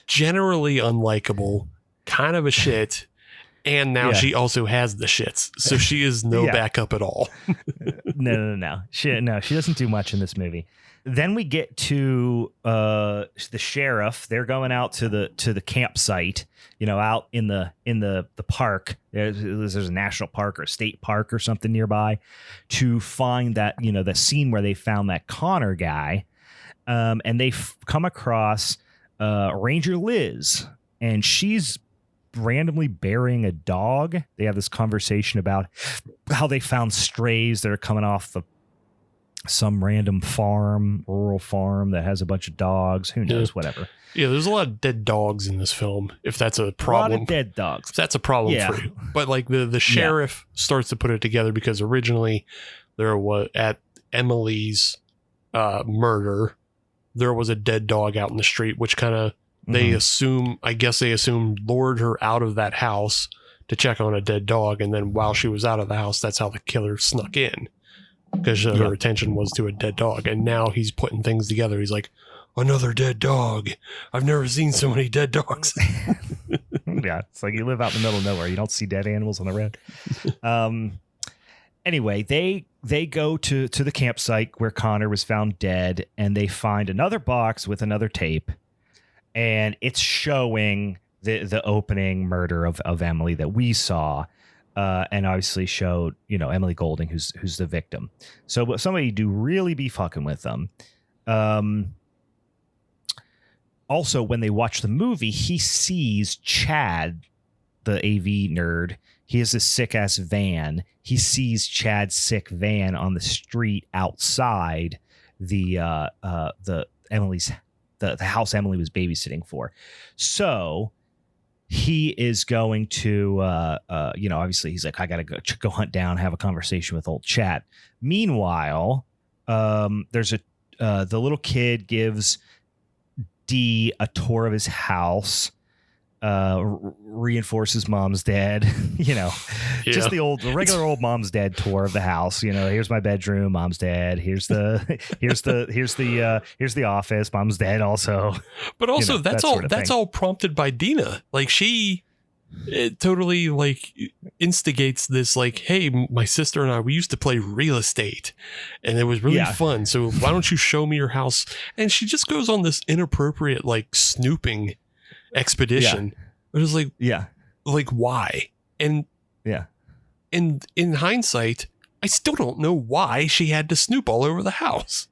generally unlikable, kind of a shit, and now she also has the shits. So she is no backup at all. No. She doesn't do much in this movie. Then we get to the sheriff. They're going out to the campsite, out in the park. There's a national park or a state park or something nearby, to find that, the scene where they found that Connor guy. And they come across Ranger Liz, and she's randomly burying a dog. They have this conversation about how they found strays that are coming off some random rural farm that has a bunch of dogs. Who knows? Whatever. Yeah, there's a lot of dead dogs in this film. If that's a problem, a lot of dead dogs. If that's a problem for you. But like the sheriff starts to put it together, because originally there was, at Emily's murder, there was a dead dog out in the street, which kind of they assume lured her out of that house to check on a dead dog. And then while she was out of the house, that's how the killer snuck in, because her attention was to a dead dog. And now he's putting things together. He's like, another dead dog. I've never seen so many dead dogs. Yeah. It's like you live out in the middle of nowhere. You don't see dead animals on the road. Anyway, they go to the campsite where Connor was found dead, and they find another box with another tape, and it's showing the opening murder of Emily that we saw, and obviously showed Emily Golding, who's the victim. So somebody do really be fucking with them. Also, when they watch the movie, he sees Chad, the AV nerd. He has this sick ass van. He sees Chad's sick van on the street outside the house Emily was babysitting for. So he is going to, obviously he's like, I got to go hunt down, have a conversation with old Chad. Meanwhile, there's the little kid gives Dee a tour of his house. reinforces mom's dad, just the regular old mom's dad tour of the house. Here's my bedroom, mom's dad. Here's the office, mom's dad also. But also that's all prompted by Dina. Like it totally like instigates this, like, hey, my sister and I, we used to play real estate and it was really fun. So why don't you show me your house? And she just goes on this inappropriate, like, snooping expedition. It was like, like, why? And in hindsight, I still don't know why she had to snoop all over the house.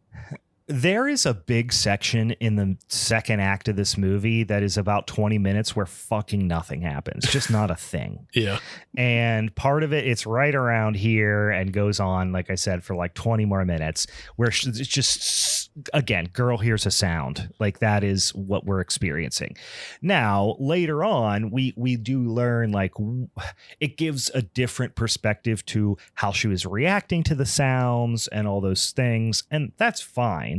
There is a big section in the second act of this movie that is about 20 minutes where fucking nothing happens. Just not a thing. Yeah. And part of it's right around here and goes on, like I said, for like 20 more minutes where it's just, again, girl hears a sound. Like that is what we're experiencing. Now, later on, we do learn, like, it gives a different perspective to how she was reacting to the sounds and all those things. And that's fine.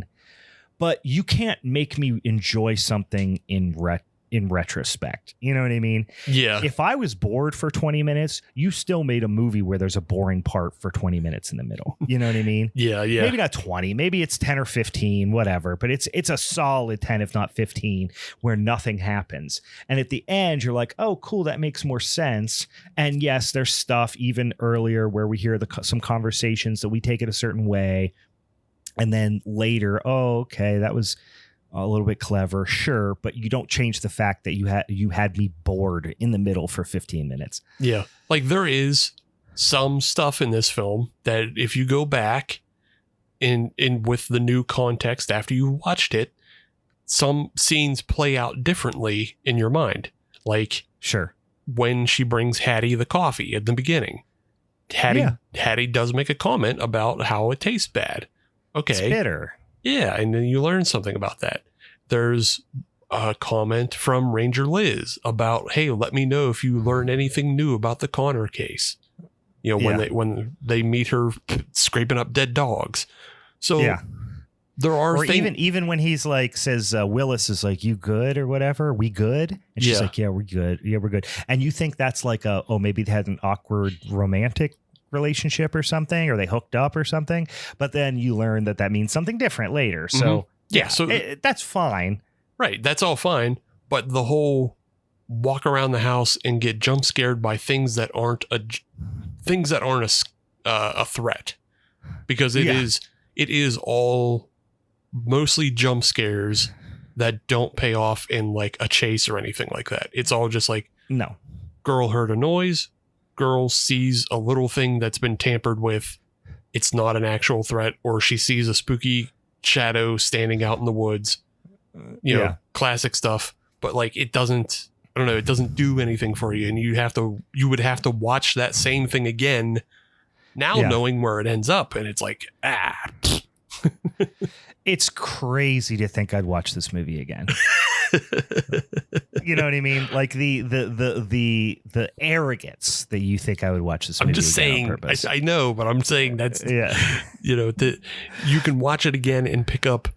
But you can't make me enjoy something in retrospect. You know what I mean? Yeah. If I was bored for 20 minutes, you still made a movie where there's a boring part for 20 minutes in the middle. You know what I mean? Yeah. Maybe not 20, maybe it's 10 or 15, whatever. But it's a solid 10, if not 15, where nothing happens. And at the end, you're like, oh, cool, that makes more sense. And yes, there's stuff even earlier where we hear some conversations that we take it a certain way. And then later, oh, okay, that was a little bit clever, sure, but you don't change the fact that you had me bored in the middle for 15 minutes. Yeah, like there is some stuff in this film that if you go back in with the new context after you watched it, some scenes play out differently in your mind. Like, sure, when she brings Hattie the coffee at the beginning, Hattie does make a comment about how it tastes bad. Okay. It's bitter. Yeah, and then you learn something about that. There's a comment from Ranger Liz about, hey, let me know if you learn anything new about the Connor case. When they meet her scraping up dead dogs. So there are things. Even when he's like, says Willis is like, you good or whatever? We good? And she's like, yeah, we're good. Yeah, we're good. And you think that's like maybe they had an awkward romantic relationship or something, or they hooked up or something, but then you learn that means something different later. So that's fine, right? That's all fine. But the whole walk around the house and get jump scared by things that aren't a threat, because it is all mostly jump scares that don't pay off in like a chase or anything like that. It's all just like, no, girl heard a noise. Girl sees a little thing that's been tampered with. It's not an actual threat, or she sees a spooky shadow standing out in the woods, classic stuff. But like, it doesn't do anything for you. And you would have to watch that same thing again now, knowing where it ends up. And it's like, it's crazy to think I'd watch this movie again. You know what I mean? Like the arrogance that you think I would watch this movie. I'm just saying, I know, but I'm saying that's, that you can watch it again and pick up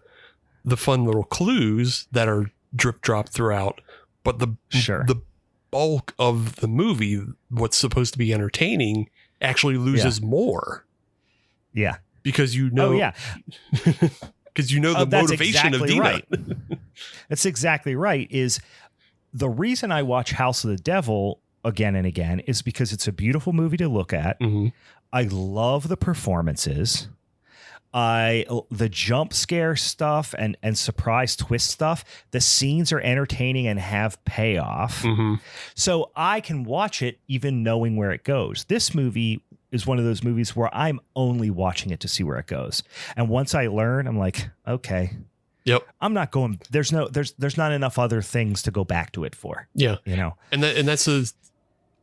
the fun little clues that are drip drop throughout. But the bulk of the movie, what's supposed to be entertaining, actually loses more. Yeah. Because because the motivation of Dina. Right. That's exactly right. Is the reason I watch House of the Devil again and again is because it's a beautiful movie to look at. Mm-hmm. I love the performances. The jump scare stuff and surprise twist stuff. The scenes are entertaining and have payoff. Mm-hmm. So I can watch it even knowing where it goes. This movie is one of those movies where I'm only watching it to see where it goes. And once I learn, I'm like, okay. Yep. I'm not going, there's not enough other things to go back to it for. Yeah. And that's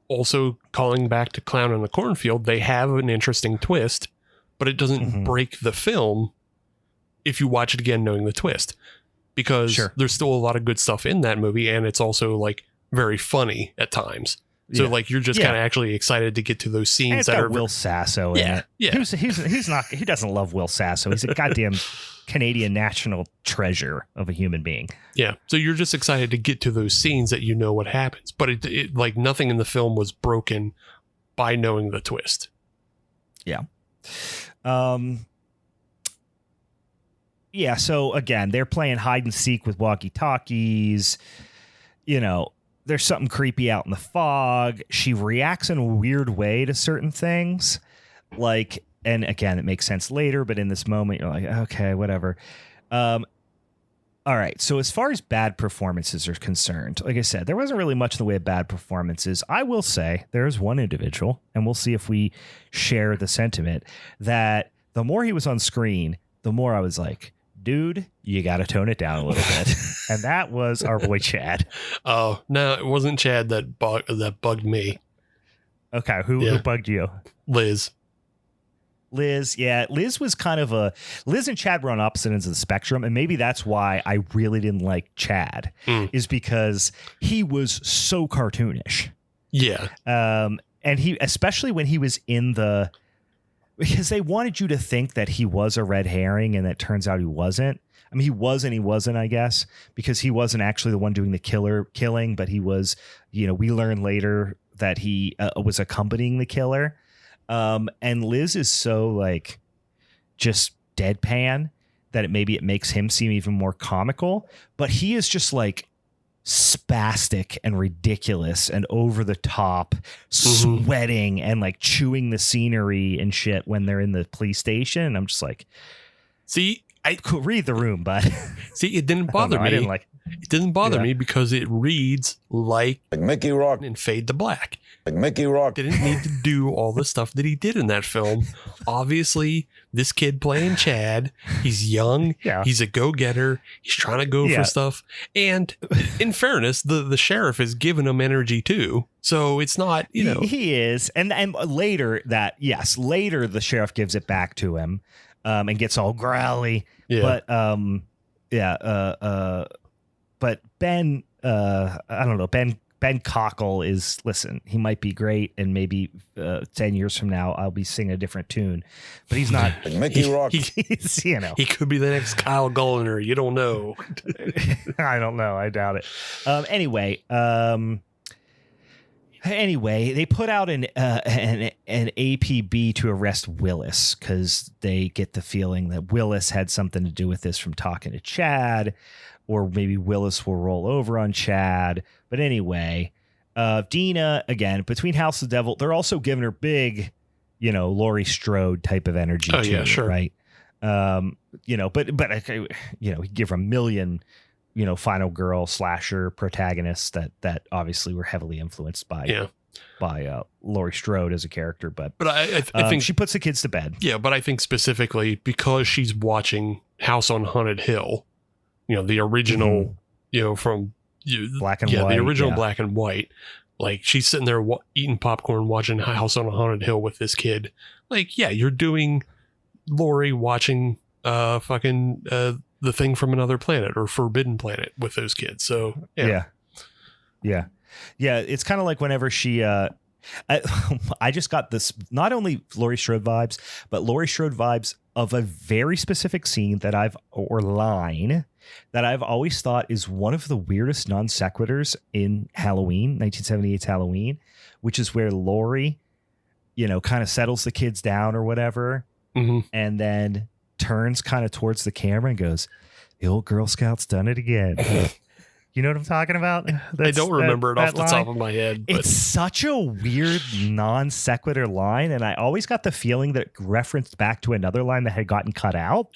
also calling back to Clown in the Cornfield. They have an interesting twist, but it doesn't break the film if you watch it again knowing the twist, because there's still a lot of good stuff in that movie. And it's also like very funny at times. So like you're just kind of actually excited to get to those scenes that are Will Sasso in it. Yeah. He doesn't love Will Sasso. He's a goddamn Canadian national treasure of a human being. Yeah. So you're just excited to get to those scenes that you know what happens. But it like nothing in the film was broken by knowing the twist. Yeah. Yeah. So again, they're playing hide and seek with walkie-talkies. You know, there's something creepy out in the fog. She reacts in a weird way to certain things. Like, and again, it makes sense later, but in this moment, you're like, okay, whatever. All right. So as far as bad performances are concerned, like I said, there wasn't really much in the way of bad performances. I will say there's one individual, and we'll see if we share the sentiment, that the more he was on screen, the more I was like, dude, you got to tone it down a little bit. And that was our boy Chad. Oh, no, it wasn't Chad that bugged me. Okay. Who bugged you? Liz. Yeah. Liz was kind of Liz and Chad were on opposite ends of the spectrum. And maybe that's why I really didn't like Chad, is because he was so cartoonish. Yeah. And he, especially when he was because they wanted you to think that he was a red herring, and it turns out he wasn't. I mean, he was and he wasn't, I guess, because he wasn't actually the one doing the killing, but he was, we learn later that he was accompanying the killer. And Liz is so like just deadpan that it makes him seem even more comical, but he is just like spastic and ridiculous and over the top, sweating and like chewing the scenery and shit when they're in the police station. And I'm just like, see, I could read the room, but see, it didn't bother me. It didn't bother me because it reads like Mickey Rock and fade to black. Like Mickey Rock didn't need to do all the stuff that he did in that film. Obviously, this kid playing Chad, he's young, he's a go-getter, he's trying to go for stuff. And in fairness, the sheriff is giving him energy too. So it's not, He is. And later later the sheriff gives it back to him and gets all growly. Yeah. But Ben, I don't know, Ben Cockle listen, he might be great, and maybe 10 years from now I'll be singing a different tune, but he's not. Like Mickey Rock. He's, he could be the next Kyle Gulliner. You don't know. I don't know. I doubt it. Anyway, they put out an APB to arrest Willis because they get the feeling that Willis had something to do with this from talking to Chad, or maybe Willis will roll over on Chad. But anyway, Dina, again, between House of the Devil, they're also giving her big, Laurie Strode type of energy. Oh, yeah, sure. Right. But he give her a million, final girl slasher protagonists that obviously were heavily influenced by Laurie Strode as a character. But I think she puts the kids to bed. Yeah, but I think specifically because she's watching House on Haunted Hill, the original, from black and white. The original black and white. Like, she's sitting there eating popcorn, watching House on a Haunted Hill with this kid. Like, yeah, you're doing Laurie watching the Thing from Another Planet or Forbidden Planet with those kids. So yeah. It's kind of like whenever she I just got this, not only Laurie Strode vibes, but Laurie Strode vibes of a very specific scene line that I've always thought is one of the weirdest non sequiturs in Halloween, 1978's Halloween, which is where Laurie, kind of settles the kids down or whatever, and then turns kind of towards the camera and goes, "The old Girl Scout's done it again." You know what I'm talking about? I don't remember it off the top of my head. But. It's such a weird non sequitur line, and I always got the feeling that it referenced back to another line that had gotten cut out.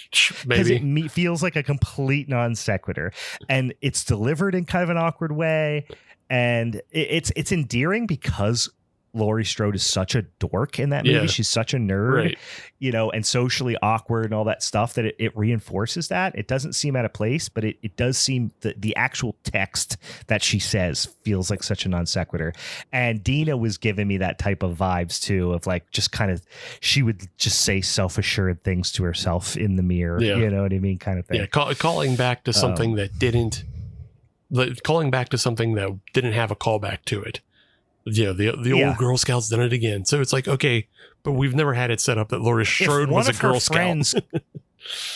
Because it feels like a complete non sequitur, and it's delivered in kind of an awkward way, and it's endearing because Laurie Strode is such a dork in that movie. Yeah. She's such a nerd, and socially awkward and all that stuff that it reinforces that. It doesn't seem out of place, but it does seem that the actual text that she says feels like such a non sequitur. And Dina was giving me that type of vibes too, of like just kind of, she would just say self-assured things to herself in the mirror. Yeah. You know what I mean? Kind of thing. Yeah. Calling back to something that didn't have a callback to it. Yeah, the old Girl Scouts done it again. So it's like, okay, but we've never had it set up that Laurie Strode was a Girl Scout.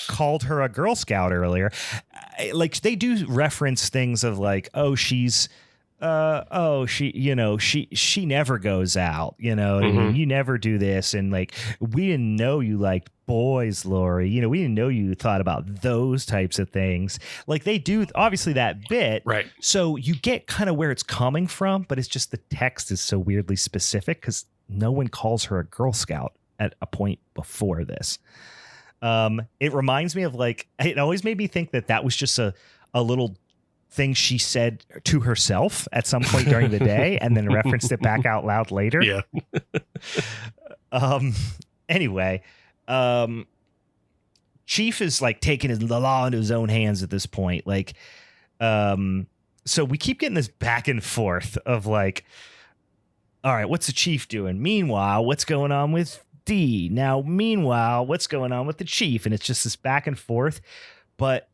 called her a Girl Scout earlier. Like they do reference things of like, oh, she's she never goes out, you know what I mean? You never do this, and like we didn't know you liked boys, Lori, you know, we didn't know you thought about those types of things. Like they do obviously that bit, right? So you get kind of where it's coming from, but it's just the text is so weirdly specific because no one calls her a Girl Scout at a point before this. It reminds me of like, it always made me think that was just a little thing she said to herself at some point during the day and then referenced it back out loud later. Yeah. Anyway, Chief is like taking the law into his own hands at this point. Like, so we keep getting this back and forth of like, all right, what's the Chief doing? Meanwhile, what's going on with D? Now, meanwhile, what's going on with the Chief? And it's just this back and forth, but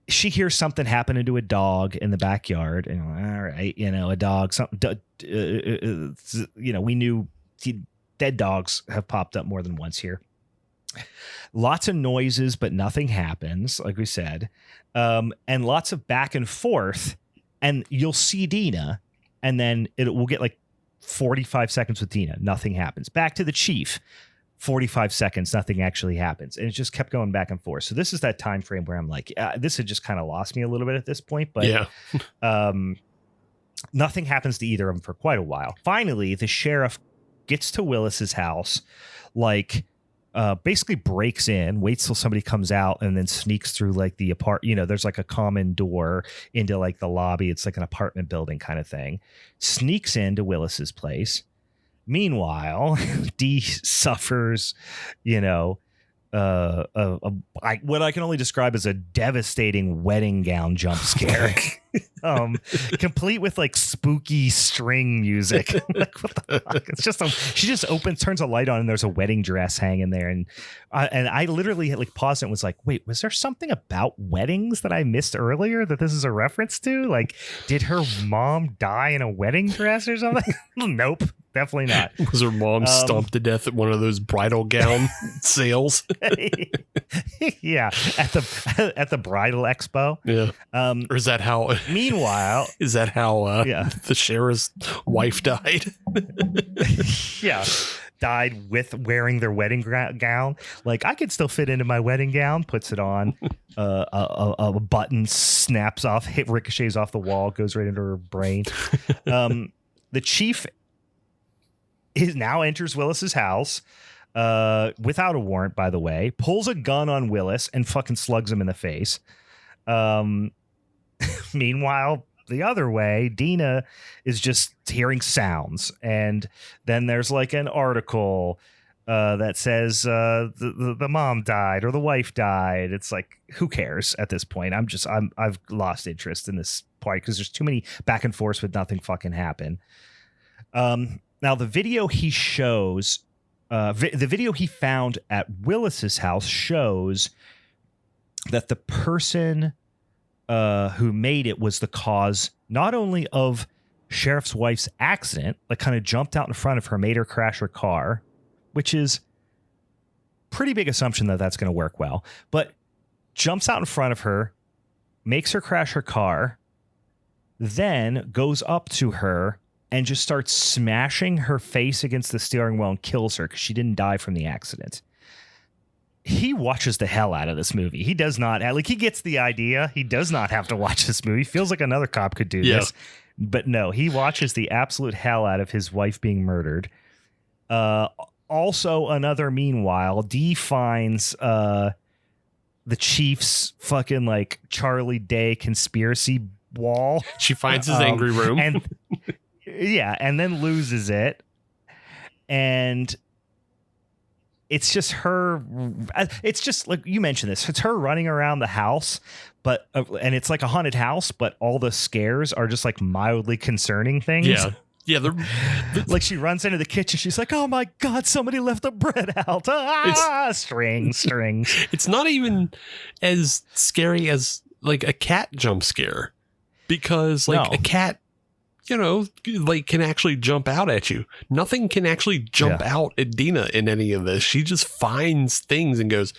she hears something happening to a dog in the backyard, and all right, you know, a dog, something, you know, we knew dead dogs have popped up more than once here. Lots of noises, but nothing happens, like we said, and lots of back and forth, and you'll see Dina, and then we'll get like 45 seconds with Dina, nothing happens. Back to the Chief. 45 seconds, nothing actually happens. And it just kept going back and forth. So this is that time frame where I'm like, this had just kind of lost me a little bit at this point. But yeah. Nothing happens to either of them for quite a while. Finally, the sheriff gets to Willis's house, like basically breaks in, waits till somebody comes out, and then sneaks through like the you know, there's like a common door into like the lobby. It's like an apartment building kind of thing. Sneaks into Willis's place. Meanwhile, Dee suffers, you know, what I can only describe as a devastating wedding gown jump scare, complete with like spooky string music. Like, what the fuck? It's just she just turns a light on, and there's a wedding dress hanging there, and I literally like paused and was like, wait, was there something about weddings that I missed earlier that this is a reference to? Like, did her mom die in a wedding dress or something? Nope. Definitely not. Was her mom stomped to death at one of those bridal gown sales? Yeah, at the bridal expo. Yeah. Or is that how? Meanwhile, is that how? The sheriff's wife died. Yeah, died with wearing their wedding gown. Like, I could still fit into my wedding gown. Puts it on. A button snaps off, ricochets off the wall, goes right into her brain. The Chief now enters Willis's house without a warrant, by the way, pulls a gun on Willis and fucking slugs him in the face. Meanwhile, the other way, Dina is just hearing sounds. And then there's like an article that says the mom died or the wife died. It's like, who cares at this point? I've lost interest in this part because there's too many back and forths with nothing fucking happen. Now, the video he shows, the video he found at Willis's house shows that the person who made it was the cause not only of sheriff's wife's accident, like kind of jumped out in front of her, made her crash her car, which is pretty big assumption that that's going to work well, but jumps out in front of her, makes her crash her car, then goes up to her and just starts smashing her face against the steering wheel and kills her because she didn't die from the accident. He watches the hell out of this movie. He does not, like, he gets the idea. He does not have to watch this movie. Feels like another cop could do this. But no, he watches the absolute hell out of his wife being murdered. Also, another meanwhile, Dee finds the Chief's fucking like Charlie Day conspiracy wall. She finds his angry room. And yeah, and then loses it. And it's just her. It's just like you mentioned this. It's her running around the house, but and it's like a haunted house, but all the scares are just like mildly concerning things. Yeah. Yeah. Like she runs into the kitchen. She's like, oh, my God, somebody left the bread out. Strings. It's not even as scary as like a cat jump scare, because like a cat like can actually jump out at you. Nothing can actually jump out at Dina in any of this. She just finds things and goes,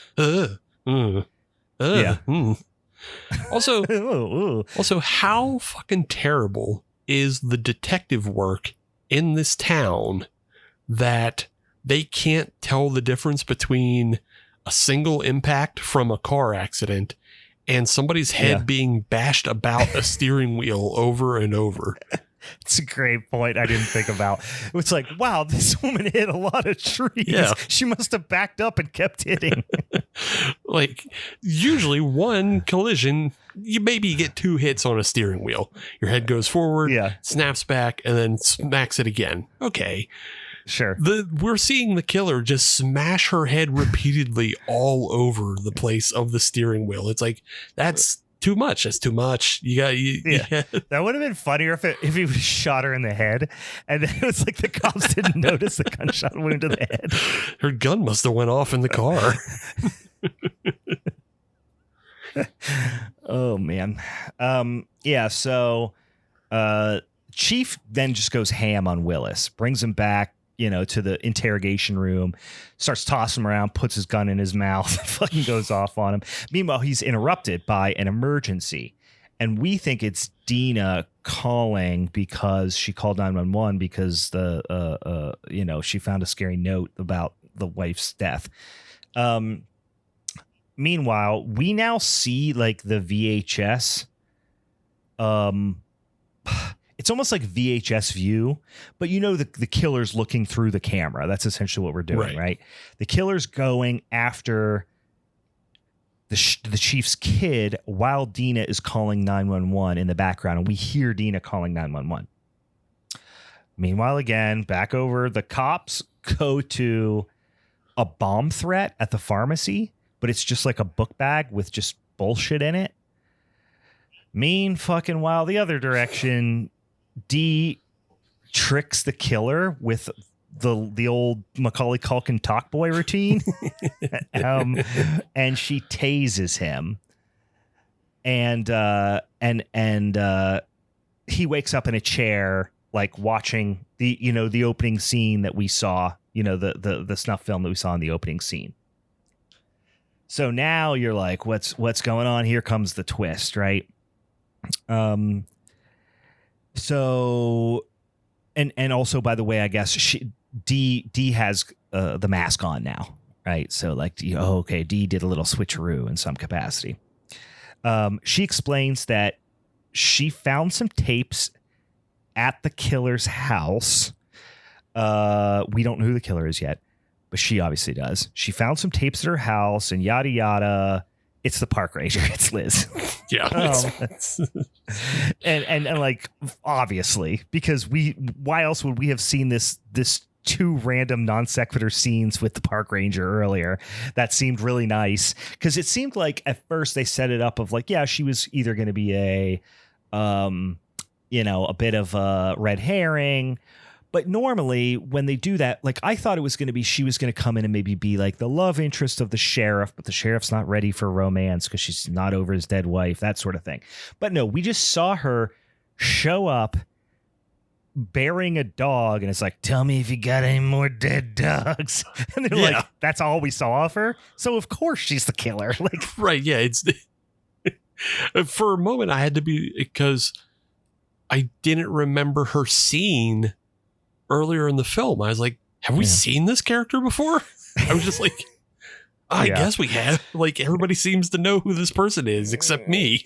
Also, how fucking terrible is the detective work in this town that they can't tell the difference between a single impact from a car accident and somebody's head being bashed about a steering wheel over and over. It's a great point I didn't think about. It's like, wow, this woman hit a lot of trees. Yeah. She must have backed up and kept hitting. Like, usually one collision, you maybe get 2 hits on a steering wheel. Your head goes forward, snaps back, and then smacks it again. Okay. Sure. We're seeing the killer just smash her head repeatedly all over the place of the steering wheel. It's like, that's too much. That's too much. That would have been funnier if he shot her in the head, and then it was like the cops didn't notice the gunshot wound to the head. Her gun must have went off in the car. Oh man. So Chief then just goes ham on Willis, brings him back, to the interrogation room, starts tossing him around, puts his gun in his mouth, fucking goes off on him. Meanwhile, he's interrupted by an emergency, and we think it's Dina calling because she called 911 because she found a scary note about the wife's death. Meanwhile, we now see like the VHS. It's almost like VHS view, but the killer's looking through the camera. That's essentially what we're doing, right? The killer's going after the chief's kid while Dina is calling 911 in the background, and we hear Dina calling 911. Meanwhile, again, back over, the cops go to a bomb threat at the pharmacy, but it's just like a book bag with just bullshit in it. While the other direction, Dee tricks the killer with the old Macaulay Culkin talk boy routine, and she tases him, and he wakes up in a chair, like watching the opening scene that we saw, the snuff film that we saw in the opening scene. So now you're like, what's going on? Here comes the twist, right? So, and also, by the way, I guess Dee has the mask on now, right? So like, Dee did a little switcheroo in some capacity. She explains that she found some tapes at the killer's house. We don't know who the killer is yet, but she obviously does. She found some tapes at her house and yada yada. It's the park ranger. It's Liz. Yeah. And like, obviously, because why else would we have seen this 2 random non sequitur scenes with the park ranger earlier? That seemed really nice, because it seemed like at first they set it up of like, she was either going to be a bit of a red herring. But normally when they do that, like, I thought it was going to be she was going to come in and maybe be like the love interest of the sheriff, but the sheriff's not ready for romance because she's not over his dead wife, that sort of thing. But no, we just saw her show up bearing a dog, and it's like, tell me if you got any more dead dogs. And they're like, that's all we saw of her. So of course she's the killer. Like, right. Yeah. It's for a moment I had to be, because I didn't remember her scene earlier in the film. I was like, have we seen this character before? I was just like, I guess we have. Like, everybody seems to know who this person is except me.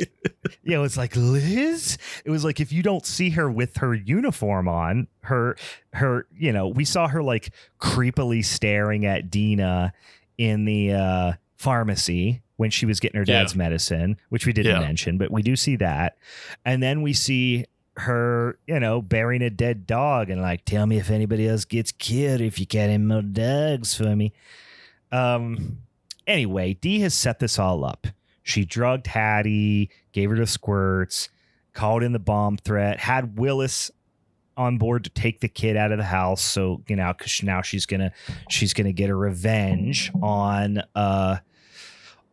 Yeah, it's like, Liz? It was like, if you don't see her with her uniform on, her we saw her like creepily staring at Dina in the pharmacy when she was getting her dad's medicine, which we didn't mention, but we do see that. And then we see her, burying a dead dog and like, tell me if anybody else gets killed, if you got any more dogs for me. Anyway, Dee has set this all up. She drugged Hattie, gave her the squirts, called in the bomb threat, had Willis on board to take the kid out of the house. So, because now she's gonna get her revenge on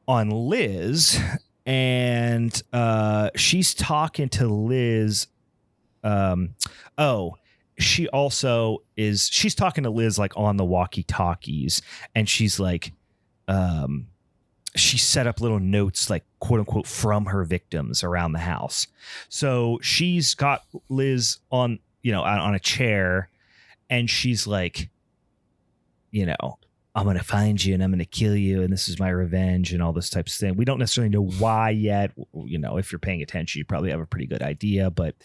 Liz, and she's talking to Liz She also she's talking to Liz like on the walkie talkies, and she's like, she set up little notes, like quote unquote, from her victims around the house. So she's got Liz on a chair, and she's like, I'm going to find you and I'm going to kill you, and this is my revenge and all this type of thing. We don't necessarily know why yet. If you're paying attention, you probably have a pretty good idea, but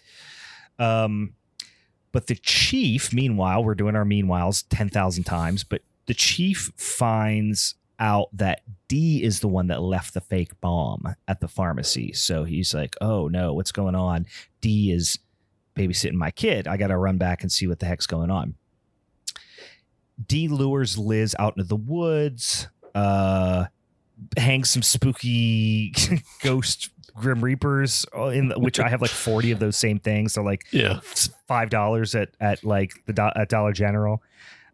the chief, meanwhile, we're doing our meanwhiles 10,000 times, but the chief finds out that Dee is the one that left the fake bomb at the pharmacy. So he's like, oh no, what's going on? Dee is babysitting my kid. I got to run back and see what the heck's going on. Dee lures Liz out into the woods, hangs some spooky ghost Grim Reapers, which I have like 40 of those same things. So like $5 at like at Dollar General.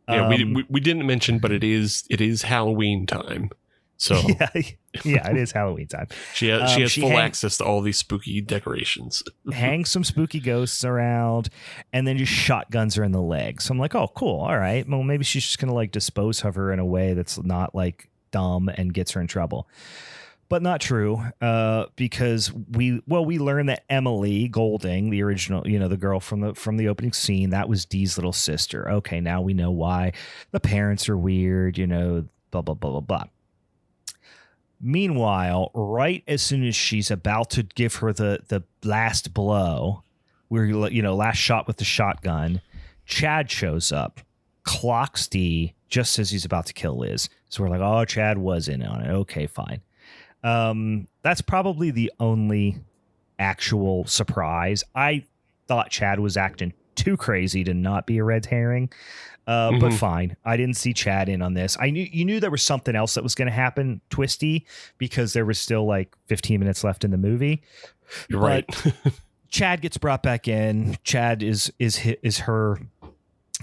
Yeah, we didn't mention, but it is Halloween time. So yeah, it is Halloween time. She has full access to all these spooky decorations. Hangs some spooky ghosts around, and then just shotguns her in the leg. So I'm like, oh, cool. All right. Well, maybe she's just gonna like dispose of her in a way that's not like dumb and gets her in trouble. But not true, because we learn that Emily Golding, the original, the girl from the opening scene, that was Dee's little sister. Okay, now we know why the parents are weird, blah, blah, blah, blah, blah. Meanwhile, right as soon as she's about to give her the last blow, last shot with the shotgun, Chad shows up, clocks Dee just as he's about to kill Liz. So we're like, oh, Chad was in on it. Okay, fine. That's probably the only actual surprise. I thought Chad was acting too crazy to not be a red herring. But fine. I didn't see Chad in on this. You knew there was something else that was going to happen, twisty, because there was still like 15 minutes left in the movie. You're right. Chad gets brought back in. Chad is her,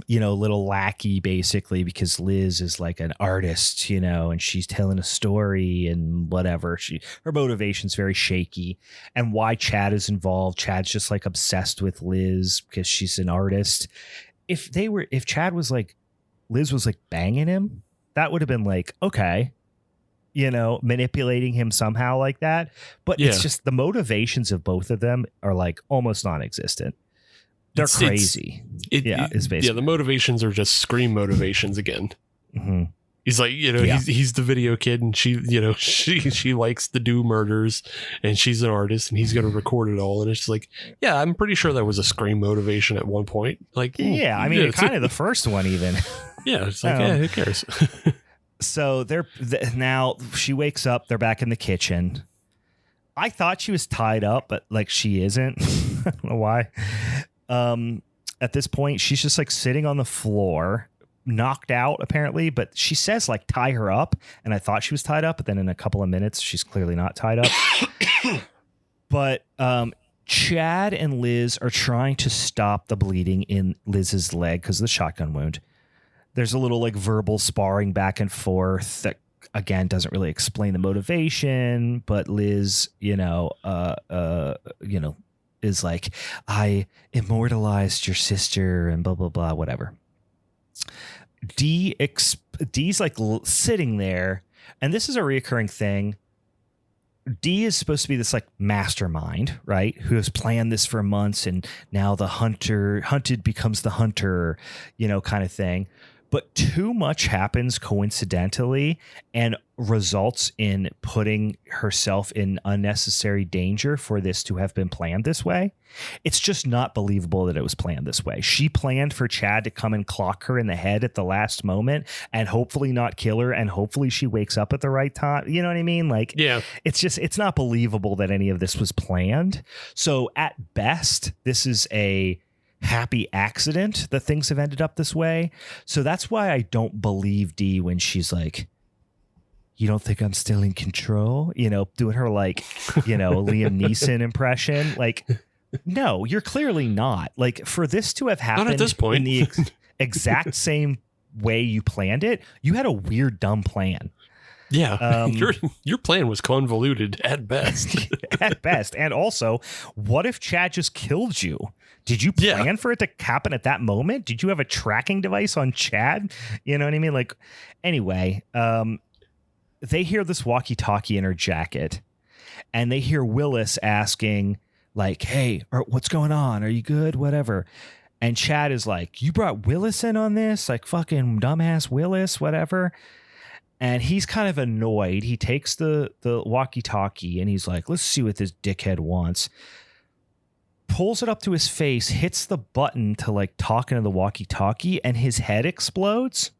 little lackey, basically, because Liz is like an artist, and she's telling a story and whatever. Her motivation's very shaky. And why Chad is involved, Chad's just like obsessed with Liz because she's an artist. If Chad was like, Liz was like banging him, that would have been like, okay, manipulating him somehow like that. But it's just the motivations of both of them are like almost non-existent. They're crazy. It's basically. Yeah, the motivations are just Scream motivations again. Mm-hmm. He's like, he's the video kid, and she likes to do murders, and she's an artist, and he's going to record it all. And it's like, yeah, I'm pretty sure that was a Scream motivation at one point. Like, kind of the first one even. Yeah, it's like, who cares? So now she wakes up. They're back in the kitchen. I thought she was tied up, but like she isn't. I don't know why. At this point, she's just like sitting on the floor, knocked out apparently, but she says like tie her up, and I thought she was tied up, but then in a couple of minutes she's clearly not tied up. But Chad and Liz are trying to stop the bleeding in Liz's leg because of the shotgun wound. There's a little like verbal sparring back and forth that again doesn't really explain the motivation, but Liz is like, I immortalized your sister and blah blah blah, whatever. Dee's like sitting there, and this is a reoccurring thing. Dee is supposed to be this like mastermind, right? Who has planned this for months, and now the hunted becomes the hunter, kind of thing. But too much happens coincidentally and results in putting herself in unnecessary danger for this to have been planned this way. It's just not believable that it was planned this way. She planned for Chad to come and clock her in the head at the last moment and hopefully not kill her, and hopefully she wakes up at the right time. You know what I mean? Like, yeah, it's not believable that any of this was planned. So at best, this is a happy accident that things have ended up this way. So that's why I don't believe Dee when she's like, you don't think I'm still in control? Doing her like, Liam Neeson impression. Like, no, you're clearly not. Like, for this to have happened not at this point. In the exact same way you planned it, you had a weird, dumb plan. Yeah, your plan was convoluted at best. At best. And also, what if Chad just killed you? Did you plan for it to happen at that moment? Did you have a tracking device on Chad? You know what I mean? Like, anyway, they hear this walkie-talkie in her jacket, and they hear Willis asking, like, hey, what's going on? Are you good? Whatever. And Chad is like, you brought Willis in on this? Like, fucking dumbass Willis, whatever. And he's kind of annoyed. He takes the walkie-talkie, and he's like, let's see what this dickhead wants. Pulls it up to his face, hits the button to like talk into the walkie-talkie, and his head explodes.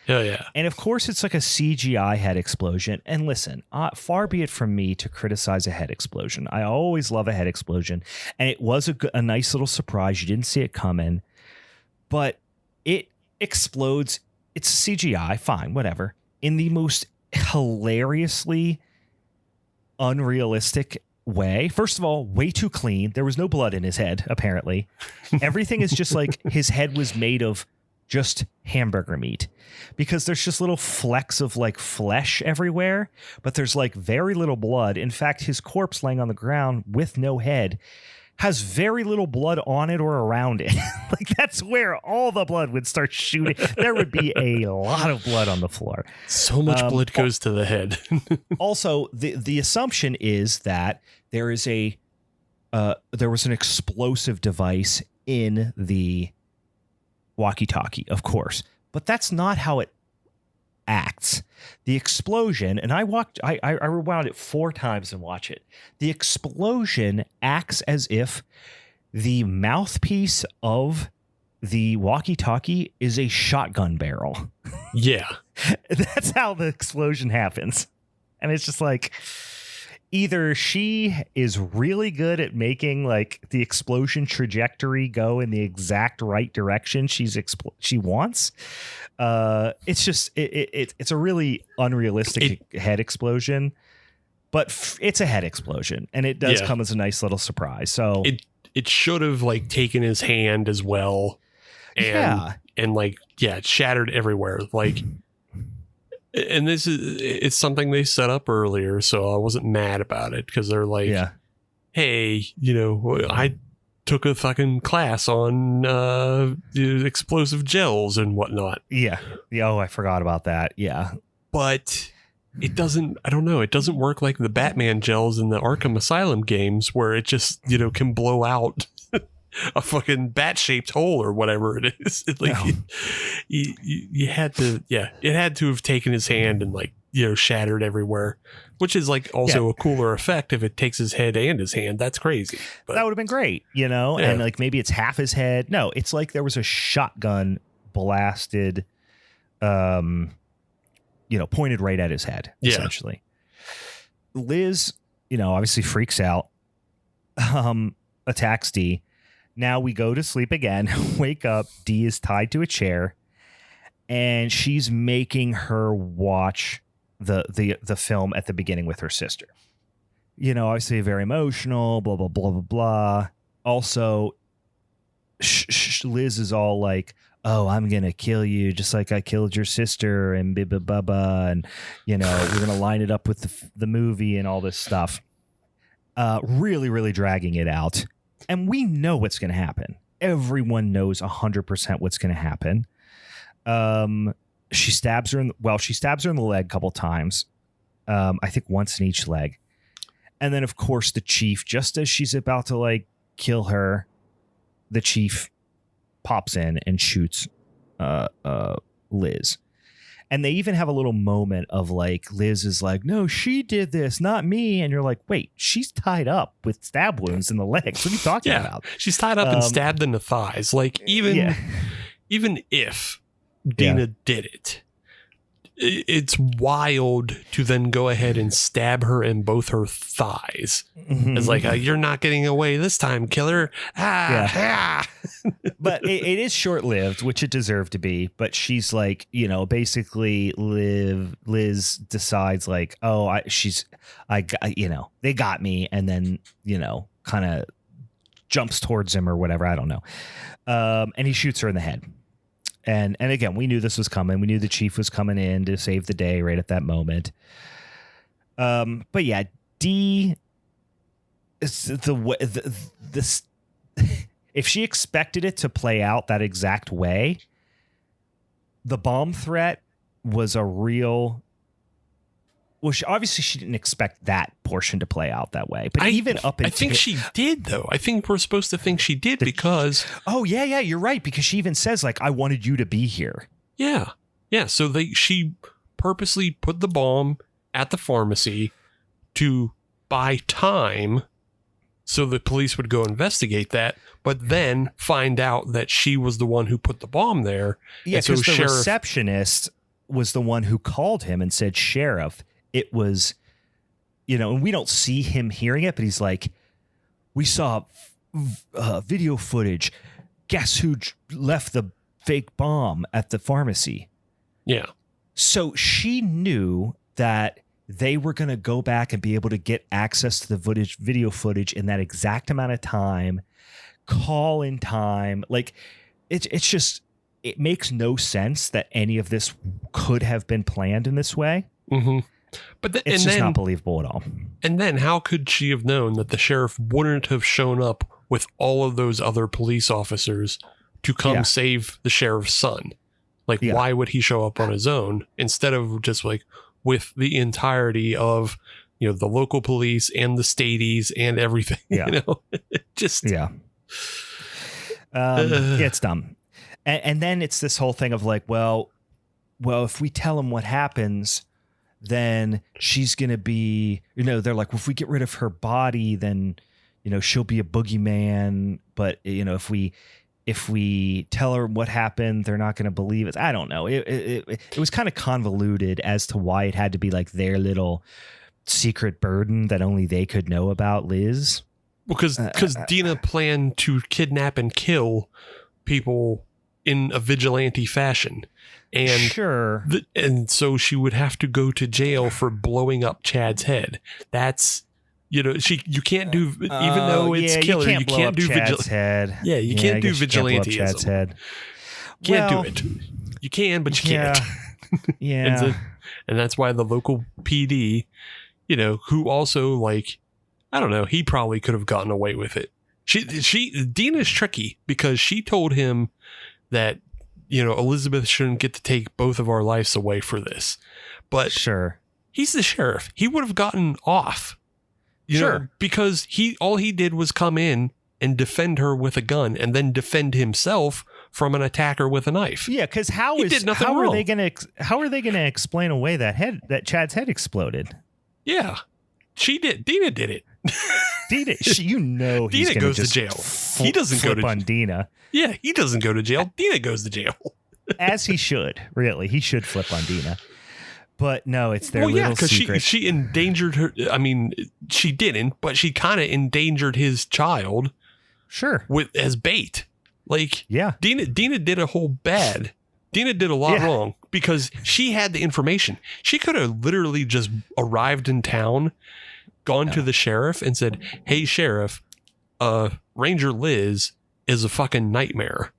Oh, yeah. And of course, it's like a CGI head explosion. And listen, far be it from me to criticize a head explosion. I always love a head explosion. And it was a nice little surprise. You didn't see it coming. But it explodes. It's CGI. Fine, whatever. In the most hilariously unrealistic way. First of all, way too clean. There was no blood in his head, apparently. Everything is just like his head was made of just hamburger meat, because there's just little flecks of like flesh everywhere, but there's like very little blood. In fact, his corpse laying on the ground with no head has very little blood on it or around it. Like, that's where all the blood would start shooting. There would be a lot of blood on the floor. So much blood goes to the head. Also, the assumption is that there was an explosive device in the walkie-talkie, of course, but that's not how it acts. The explosion, and I rewound it 4 times and watch it. The explosion acts as if the mouthpiece of the walkie-talkie is a shotgun barrel. Yeah. That's how the explosion happens. And it's just like, either she is really good at making like the explosion trajectory go in the exact right direction she wants. It's just it's a really unrealistic head explosion, but it's a head explosion, and it does come as a nice little surprise. So it should have like taken his hand as well, and it shattered everywhere. Like. And it's something they set up earlier, so I wasn't mad about it, because they're like, hey, I took a fucking class on explosive gels and whatnot. Yeah. Oh, I forgot about that. Yeah. But it doesn't work like the Batman gels in the Arkham Asylum games, where it just, can blow out a fucking bat-shaped hole or whatever it is. You had to, it had to have taken his hand and like, shattered everywhere, which is like also a cooler effect if it takes his head and his hand. That's crazy. But that would have been great, and like maybe it's half his head. No, it's like there was a shotgun blasted, pointed right at his head, essentially. Liz, obviously freaks out, attacks Dee. Now we go to sleep again, wake up, Dee is tied to a chair, and she's making her watch the film at the beginning with her sister. Obviously very emotional, blah, blah, blah, blah, blah. Also, Liz is all like, oh, I'm going to kill you just like I killed your sister and blah, blah, blah, blah. And, we're going to line it up with the movie and all this stuff. Really, really dragging it out. And we know what's going to happen. Everyone knows 100% what's going to happen. She stabs her in the leg a couple times. I think once in each leg. And then, of course, the chief, just as she's about to like kill her, the chief pops in and shoots Liz. And they even have a little moment of like, Liz is like, no, she did this, not me. And you're like, wait, she's tied up with stab wounds in the legs. What are you talking about? She's tied up and stabbed in the thighs. Like, even if Dina did it, it's wild to then go ahead and stab her in both her thighs. Mm-hmm. It's like, you're not getting away this time, killer. But it is short-lived, which it deserved to be. But she's like, basically Liz decides like, oh, they got me. And then, kind of jumps towards him or whatever. I don't know. And he shoots her in the head. And again, we knew this was coming. We knew the chief was coming in to save the day right at that moment. But yeah, Dee is this. If she expected it to play out that exact way, the bomb threat was a real. Well, obviously she didn't expect that portion to play out that way. But I think she did, though. I think we're supposed to think she did because. Oh yeah, you're right. Because she even says like, "I wanted you to be here." Yeah. So she purposely put the bomb at the pharmacy to buy time, so the police would go investigate that, but then find out that she was the one who put the bomb there. Yeah, because the receptionist was the one who called him and said, "Sheriff." It was, and we don't see him hearing it, but he's like, "We saw video footage. Guess who left the fake bomb at the pharmacy?" Yeah. So she knew that they were going to go back and be able to get access to the video footage in that exact amount of time, call in time. Like, it's just, it makes no sense that any of this could have been planned in this way. Mm-hmm. But it's just not believable at all. And then how could she have known that the sheriff wouldn't have shown up with all of those other police officers to come save the sheriff's son? Like, why would he show up on his own instead of just like with the entirety of, the local police and the stateies and everything? Yeah. Just. Yeah. It's dumb. And then it's this whole thing of like, well, if we tell him what happens, then she's going to be, they're like, well, if we get rid of her body, then, she'll be a boogeyman. But, if we tell her what happened, they're not going to believe it. I don't know. It was kind of convoluted as to why it had to be like their little secret burden that only they could know about, Liz. Because Dina planned to kidnap and kill people in a vigilante fashion. And sure. And so she would have to go to jail for blowing up Chad's head. That's, you can't do, even though it's killer, you can't do Chad's head. Yeah, you can't do vigilantism. Chad's head. Can't do it. You can, but you can't. Yeah. And that's why the local PD, who also like, I don't know, he probably could have gotten away with it. Dina's tricky because she told him that, Elizabeth shouldn't get to take both of our lives away for this. But sure, he's the sheriff. He would have gotten off. Sure. Because all he did was come in and defend her with a gun and then defend himself from an attacker with a knife. Yeah, because how are they going to explain away that Chad's head exploded? Yeah, she did. Dina did it. Dina, he's Dina goes to jail. He doesn't go to on Dina. Yeah, he doesn't go to jail. Dina goes to jail. As he should. Really, he should flip on Dina. But no, it's their little secret. Because she endangered her. I mean, she didn't, but she kind of endangered his child. Sure. As bait. Like, yeah. Dina did a whole bad. Dina did a lot wrong because she had the information. She could have literally just arrived in town, gone to the sheriff and said, "Hey, sheriff, Ranger Liz is a fucking nightmare.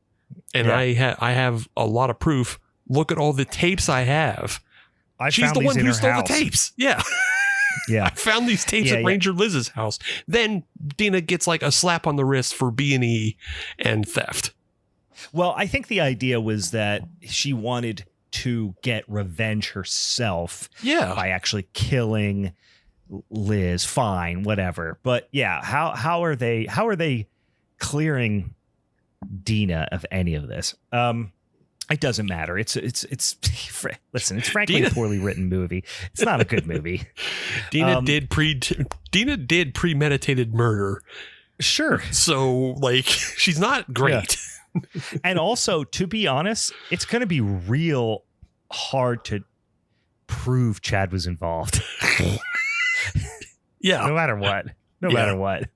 And I have a lot of proof. Look at all the tapes I have." She's the one who stole the tapes. Yeah. Yeah. I found these tapes at Ranger Liz's house. Then Dina gets like a slap on the wrist for B&E and theft. Well, I think the idea was that she wanted to get revenge herself by actually killing Liz. Fine, whatever. But yeah, how are they clearing Dina of any of this? It doesn't matter. It's listen, it's frankly a poorly written movie. It's not a good movie. Dina did premeditated murder. Sure. So like she's not great. Yeah. And also, to be honest, it's going to be real hard to prove Chad was involved. Yeah. No matter what. Matter what.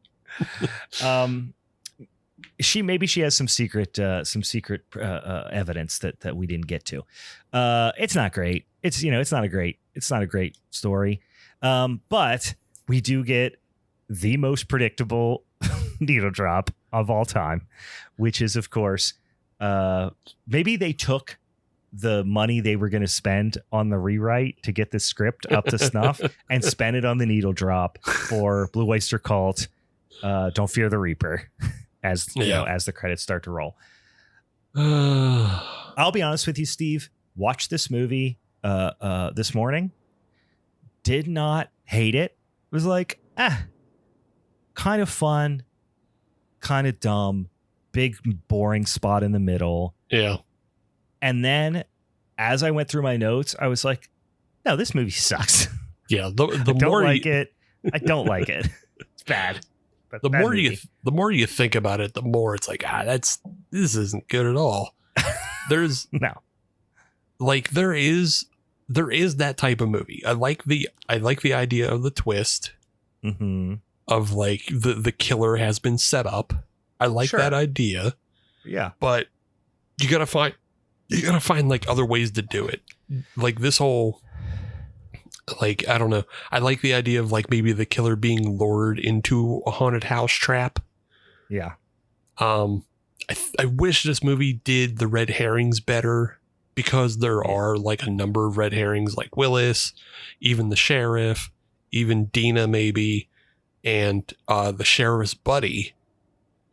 She has some secret evidence that we didn't get to. It's not great. It's not a great story. But we do get the most predictable needle drop of all time, which is of course Maybe they took the money they were going to spend on the rewrite to get the script up to snuff and spend it on the needle drop for Blue Oyster Cult. Don't Fear the Reaper, as as the credits start to roll. I'll be honest with you, Steve. Watched this movie this morning. Did not hate it. It was like, kind of fun, kind of dumb, big boring spot in the middle. Yeah. And then as I went through my notes, I was like, no, this movie sucks. Yeah. The I don't more like it. I don't like it. It's bad. But the bad more movie. the more you think about it, the more it's like, this isn't good at all. There's no. Like there is that type of movie. I like the idea of the twist of like the killer has been set up. I like that idea. Yeah. But you gotta find like other ways to do it. Like this whole, like, I don't know. I like the idea of like maybe the killer being lured into a haunted house trap. Yeah. I wish this movie did the red herrings better, because there are like a number of red herrings, like Willis, even the sheriff, even Dina maybe, and the sheriff's buddy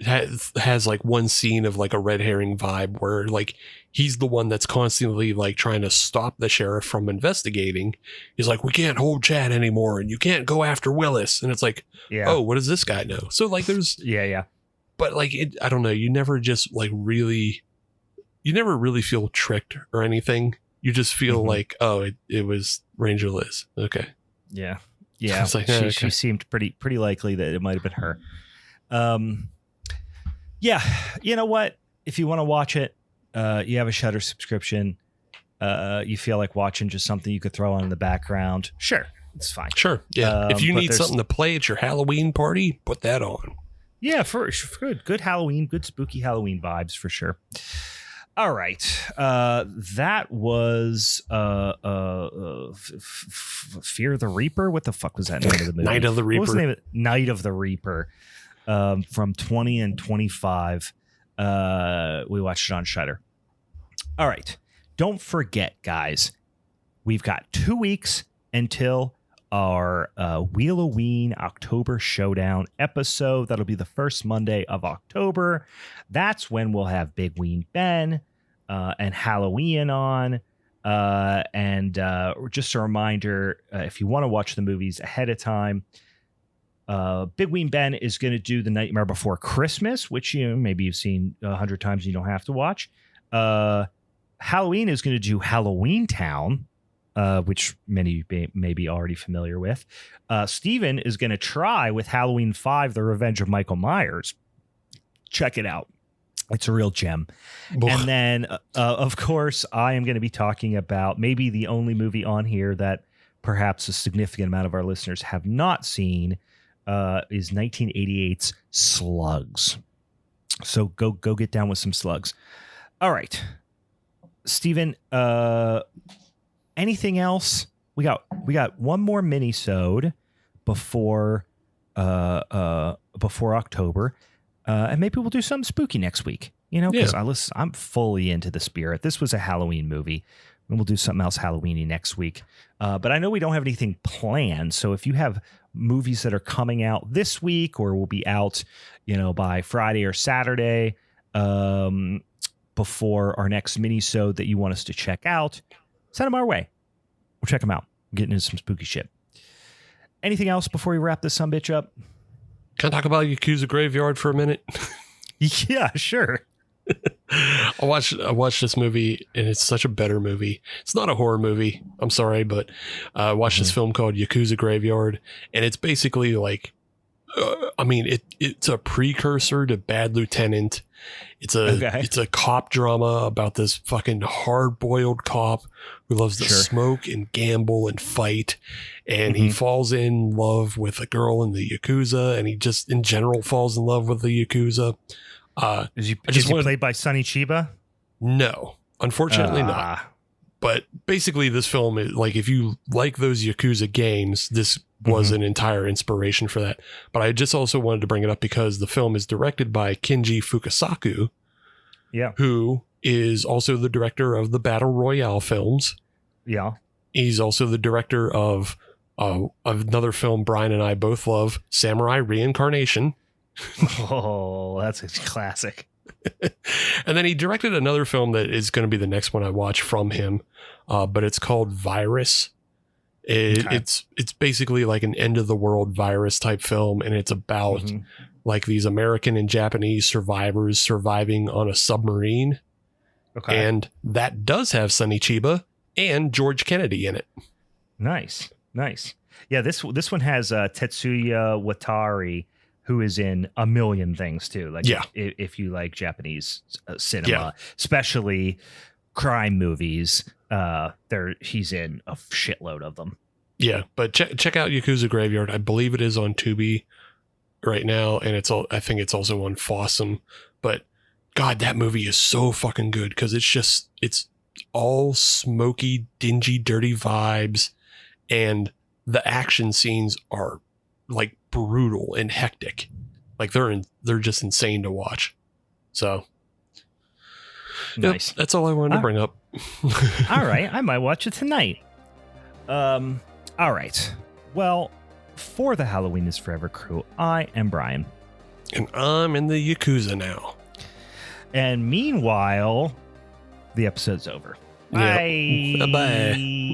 has like one scene of like a red herring vibe where like he's the one that's constantly like trying to stop the sheriff from investigating. He's like, we can't hold Chad anymore and you can't go after Willis. And it's like, oh, what does this guy know? So like there's but like I don't know, you never really feel tricked or anything. You just feel like, oh, it was Ranger Liz. Okay. Yeah. It's like, she seemed pretty likely that it might have been her. Yeah, you know what? If you want to watch it, you have a Shudder subscription. You feel like watching just something you could throw on in the background. Sure, it's fine. Sure, yeah. If you need something to play at your Halloween party, put that on. Yeah, for good Halloween, good spooky Halloween vibes for sure. All right, that was Fear the Reaper. What the fuck was that name of the movie? Night of the Reaper. What was the name of it? Night of the Reaper. From 20 and 25. We watched it on Shudder. All right. Don't forget, guys, we've got 2 weeks until our Wheel O'Ween October Showdown episode. That'll be the first Monday of October. That's when we'll have Big Ween Ben and Halloween on. And just a reminder, if you want to watch the movies ahead of time, Big Ween Ben is going to do The Nightmare Before Christmas, which maybe you've seen 100 times and you don't have to watch. Halloween is going to do Halloween Town, which many may be already familiar with. Steven is going to try with Halloween 5, The Revenge of Michael Myers. Check it out. It's a real gem. And then, of course, I am going to be talking about maybe the only movie on here that perhaps a significant amount of our listeners have not seen, is 1988's Slugs. So go get down with some slugs. All right, Steven, anything else? We got one more minisode before October, and maybe we'll do something spooky next week. Because I'm fully into the spirit. This was a Halloween movie. And we'll do something else Halloweeny next week. But I know we don't have anything planned. So if you have movies that are coming out this week or will be out, by Friday or Saturday before our next mini-sode that you want us to check out, send them our way. We'll check them out. We're getting into some spooky shit. Anything else before we wrap this sumbitch up? Can I talk about Yakuza Graveyard for a minute? Yeah, sure. I watched this movie, and it's such a better movie. It's not a horror movie. I'm sorry, but I watched this film called Yakuza Graveyard, and it's basically like, it's a precursor to Bad Lieutenant. It's a cop drama about this fucking hard-boiled cop who loves to smoke and gamble and fight, and he falls in love with a girl in the Yakuza, and he just in general falls in love with the Yakuza. Is he played by Sonny Chiba? No, unfortunately not. But basically, this film is like, if you like those Yakuza games, this was an entire inspiration for that. But I just also wanted to bring it up because the film is directed by Kinji Fukasaku, Yeah. who is also the director of the Battle Royale films. Yeah. He's also the director of another film Brian and I both love, Samurai Reincarnation. Oh, that's a classic. And then he directed another film that is going to be the next one I watch from him, but it's called Virus. It's basically like an end of the world virus type film, and it's about like these American and Japanese survivors surviving on a submarine. Okay. And that does have Sonny Chiba and George Kennedy in it. Nice. Yeah, this one has Tetsuya Watari, who is in a million things too. Like, if you like Japanese cinema, especially crime movies, he's in a shitload of them. Yeah, but check out Yakuza Graveyard. I believe it is on Tubi right now, and I think it's also on Fossum. But God, that movie is so fucking good because it's all smoky, dingy, dirty vibes, and the action scenes are like brutal and hectic. Like they're just insane to watch. So nice. That's all I wanted to bring up. All right, I might watch it tonight. All right. Well, for the Halloween is Forever crew, I am Brian. And I'm in the Yakuza now. And meanwhile, the episode's over. Yep. Bye.